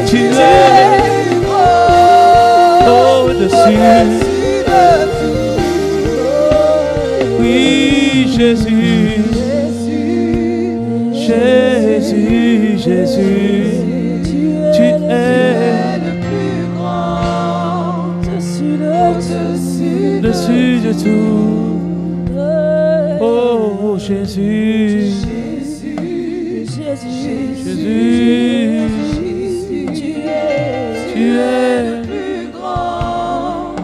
Tu es au-dessus. Oui, Jésus, Jésus, Jésus, tu es le plus grand, au-dessus au-dessus de tout. Oh, Jésus, Jésus, Jésus, Jésus, tu es le plus grand,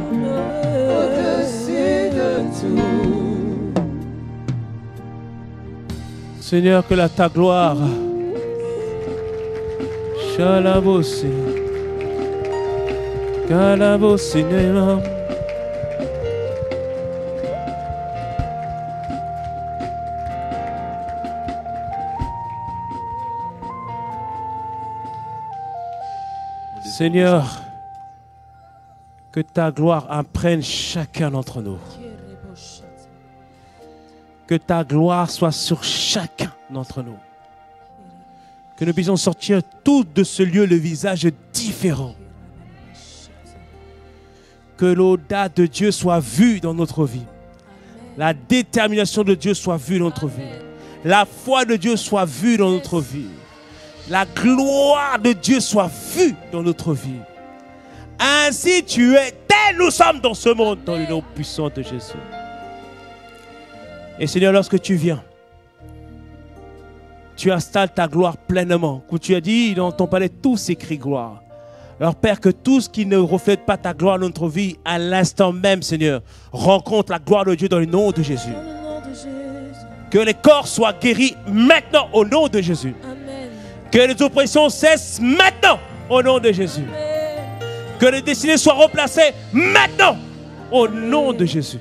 au-dessus de tout. Seigneur, que ta gloire, Shalabossi, Kalabossi, Nélam. Seigneur, que ta gloire imprègne chacun d'entre nous. Que ta gloire soit sur chacun d'entre nous. Que nous puissions sortir tous de ce lieu le visage différent. Que l'audace de Dieu soit vue dans notre vie. La détermination de Dieu soit vue dans notre vie. La foi de Dieu soit vue dans notre vie. La gloire de Dieu soit vue dans notre vie. Ainsi tu es, tel nous sommes dans ce monde, dans le nom puissant de Jésus. Et Seigneur, lorsque tu viens, tu installes ta gloire pleinement. Comme tu as dit dans ton palais, tout s'écrit gloire. Alors Père, que tout ce qui ne reflète pas ta gloire dans notre vie, à l'instant même, Seigneur, rencontre la gloire de Dieu dans le nom de Jésus. Que les corps soient guéris maintenant au nom de Jésus. Que les oppressions cessent maintenant au nom de Jésus. Que les destinées soient replacées maintenant au nom de Jésus.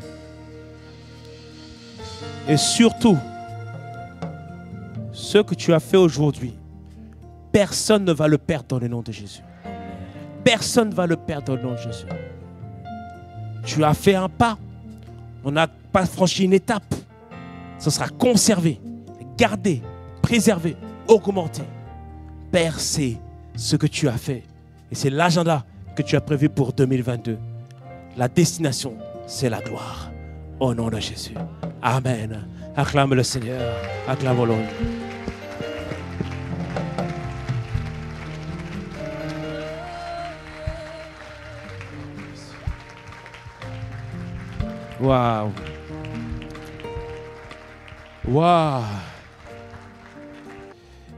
Et surtout, ce que tu as fait aujourd'hui, personne ne va le perdre dans le nom de Jésus. Personne ne va le perdre dans le nom de Jésus. Tu as fait un pas. On n'a pas franchi une étape. Ce sera conservé, gardé, préservé, augmenté. Père, c'est ce que tu as fait. Et c'est l'agenda que tu as prévu pour 2022. La destination, c'est la gloire. Au nom de Jésus. Amen. Acclame le Seigneur. Acclame-le. Waouh. Waouh.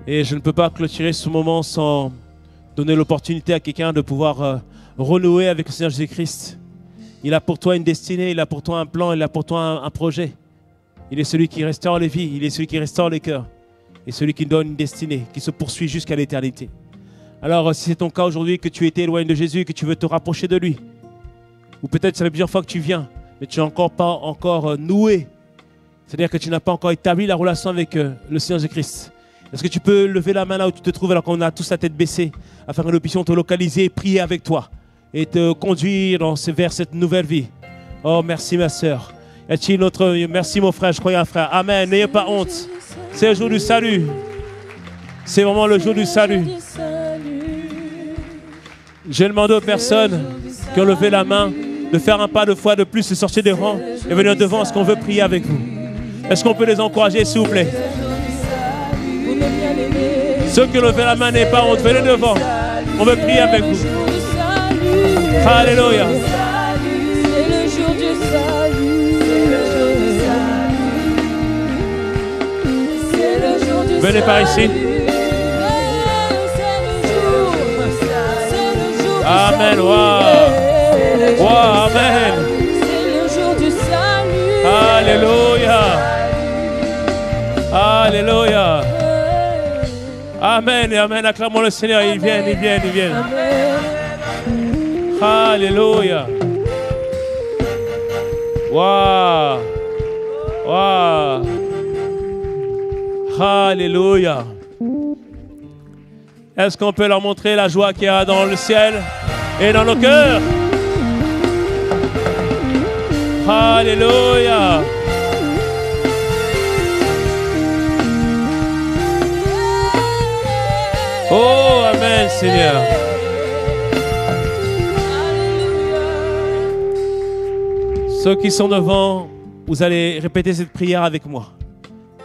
Et je ne peux pas clôturer ce moment sans donner l'opportunité à quelqu'un de pouvoir renouer avec le Seigneur Jésus-Christ. Il a pour toi une destinée, il a pour toi un plan, il a pour toi un projet. Il est celui qui restaure les vies, il est celui qui restaure les cœurs. Et celui qui donne une destinée, qui se poursuit jusqu'à l'éternité. Alors, si c'est ton cas aujourd'hui, que tu étais éloigné de Jésus, que tu veux te rapprocher de lui, ou peut-être ça fait plusieurs fois que tu viens, mais tu n'as encore pas noué, c'est-à-dire que tu n'as pas encore établi la relation avec le Seigneur Jésus-Christ. Est-ce que tu peux lever la main là où tu te trouves alors qu'on a tous la tête baissée, afin que nous puissions te localiser et prier avec toi et te conduire vers cette nouvelle vie. Oh, merci ma soeur. Merci mon frère, je crois qu'il y a un frère. Amen, n'ayez pas honte. C'est le jour du salut. C'est vraiment le jour du salut. Je demande aux personnes qui ont levé la main de faire un pas de foi de plus, de sortir des rangs et venir devant, est-ce qu'on veut prier avec vous? Est-ce qu'on peut les encourager, s'il vous plaît? Ceux qui ont levé la main n'est pas honte, venez devant. On veut prier avec vous. Alléluia. C'est le jour du salut. C'est le jour du salut. Venez par ici. Amen. Wow. Wow, amen. C'est le jour du salut. Alléluia. Alléluia. Amen et amen. Acclamons le Seigneur. Ils viennent, ils viennent, ils viennent. Alléluia. Waouh. Waouh. Alléluia. Est-ce qu'on peut leur montrer la joie qu'il y a dans le ciel et dans nos cœurs? Alléluia. Oh, amen, Seigneur. Ceux qui sont devant, vous allez répéter cette prière avec moi.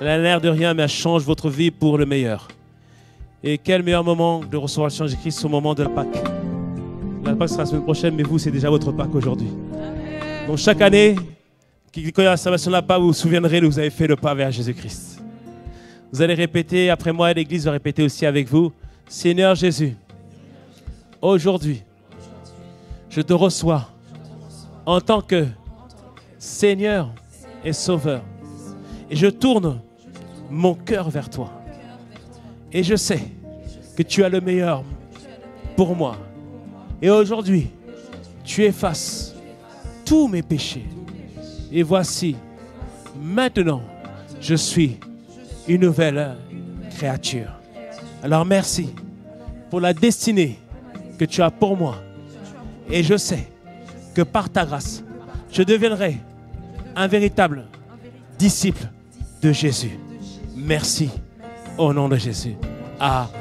Elle n'a l'air de rien, mais elle change votre vie pour le meilleur. Et quel meilleur moment de recevoir le Seigneur Jésus-Christ au moment de la Pâque. La Pâque sera la semaine prochaine, mais vous, c'est déjà votre Pâque aujourd'hui. Donc chaque année, quand il y a la salvation de la Pâque, vous vous souviendrez que vous avez fait le pas vers Jésus-Christ. Vous allez répéter, après moi, et l'Église va répéter aussi avec vous. Seigneur Jésus, aujourd'hui, je te reçois en tant que Seigneur et Sauveur. Et je tourne mon cœur vers toi. Et je sais que tu as le meilleur pour moi. Et aujourd'hui, tu effaces tous mes péchés. Et voici, maintenant, je suis une nouvelle créature. Alors merci pour la destinée que tu as pour moi. Et je sais que par ta grâce, je deviendrai un véritable disciple de Jésus. Merci au nom de Jésus. Amen.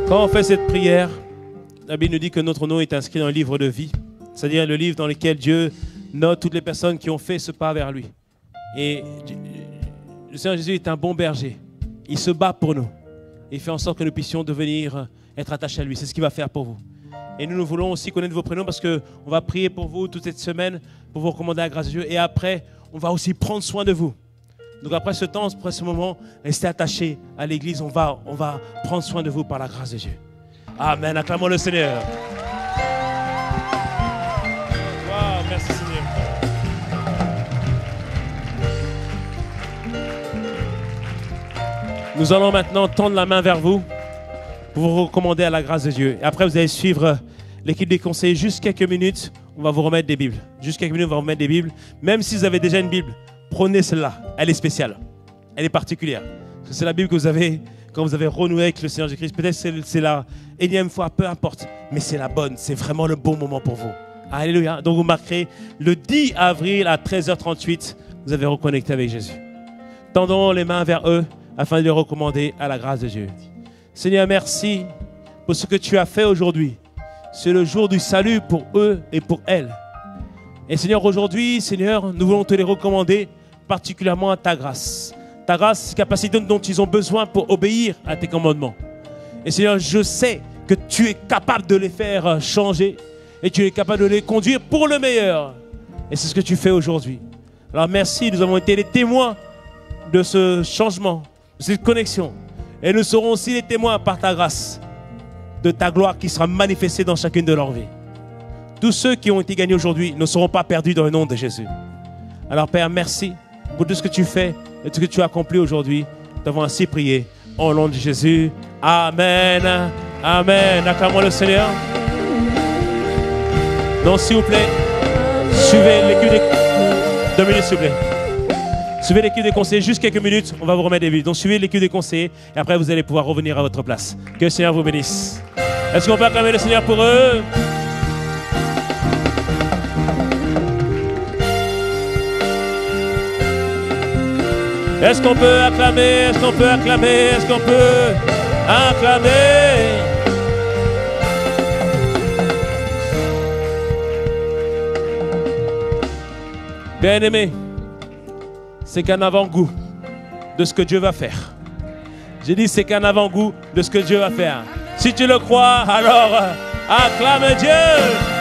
Quand on fait cette prière, la Bible nous dit que notre nom est inscrit dans le livre de vie, c'est-à-dire le livre dans lequel Dieu note toutes les personnes qui ont fait ce pas vers lui. Et le Seigneur Jésus est un bon berger. Il se bat pour nous. Il fait en sorte que nous puissions devenir, être attachés à lui. C'est ce qu'il va faire pour vous. Et nous voulons aussi connaître vos prénoms parce qu'on va prier pour vous toute cette semaine pour vous recommander la grâce de Dieu. Et après, on va aussi prendre soin de vous. Donc après ce temps, après ce moment, restez attachés à l'église. On va prendre soin de vous par la grâce de Dieu. Amen. Acclamons le Seigneur. Wow, merci Seigneur. Nous allons maintenant tendre la main vers vous pour vous recommander à la grâce de Dieu. Et après, vous allez suivre l'équipe des conseillers. Juste quelques minutes, on va vous remettre des Bibles. Juste quelques minutes, on va vous remettre des Bibles. Même si vous avez déjà une Bible, prenez celle-là. Elle est spéciale. Elle est particulière. Parce que c'est la Bible que vous avez quand vous avez renoué avec le Seigneur Jésus-Christ. Peut-être que c'est la énième fois, peu importe. Mais c'est la bonne. C'est vraiment le bon moment pour vous. Alléluia. Donc vous marquerez le 10 avril à 13h38. Vous avez reconnecté avec Jésus. Tendons les mains vers eux afin de les recommander à la grâce de Dieu. Seigneur, merci pour ce que tu as fait aujourd'hui. C'est le jour du salut pour eux et pour elles. Et Seigneur, aujourd'hui, Seigneur, nous voulons te les recommander particulièrement à ta grâce. Ta grâce, capacité dont ils ont besoin pour obéir à tes commandements. Et Seigneur, je sais que tu es capable de les faire changer et tu es capable de les conduire pour le meilleur. Et c'est ce que tu fais aujourd'hui. Alors merci, nous avons été les témoins de ce changement, de cette connexion. Et nous serons aussi les témoins par ta grâce de ta gloire qui sera manifestée dans chacune de leurs vies. Tous ceux qui ont été gagnés aujourd'hui ne seront pas perdus dans le nom de Jésus. Alors Père, merci pour tout ce que tu fais et tout ce que tu as accompli aujourd'hui. Nous t'avons ainsi prié au nom de Jésus. Amen. Amen. Acclamons le Seigneur. Donc s'il vous plaît, suivez l'équipe des 2 minutes s'il vous plaît. Suivez l'équipe des conseillers, juste quelques minutes, on va vous remettre des vies. Donc suivez l'équipe des conseillers et après vous allez pouvoir revenir à votre place. Que le Seigneur vous bénisse. Est-ce qu'on peut acclamer le Seigneur pour eux? Est-ce qu'on peut acclamer? Est-ce qu'on peut acclamer? Est-ce qu'on peut acclamer? Bien-aimé, c'est qu'un avant-goût de ce que Dieu va faire. J'ai dit c'est qu'un avant-goût de ce que Dieu va faire. Si tu le crois, alors acclame Dieu.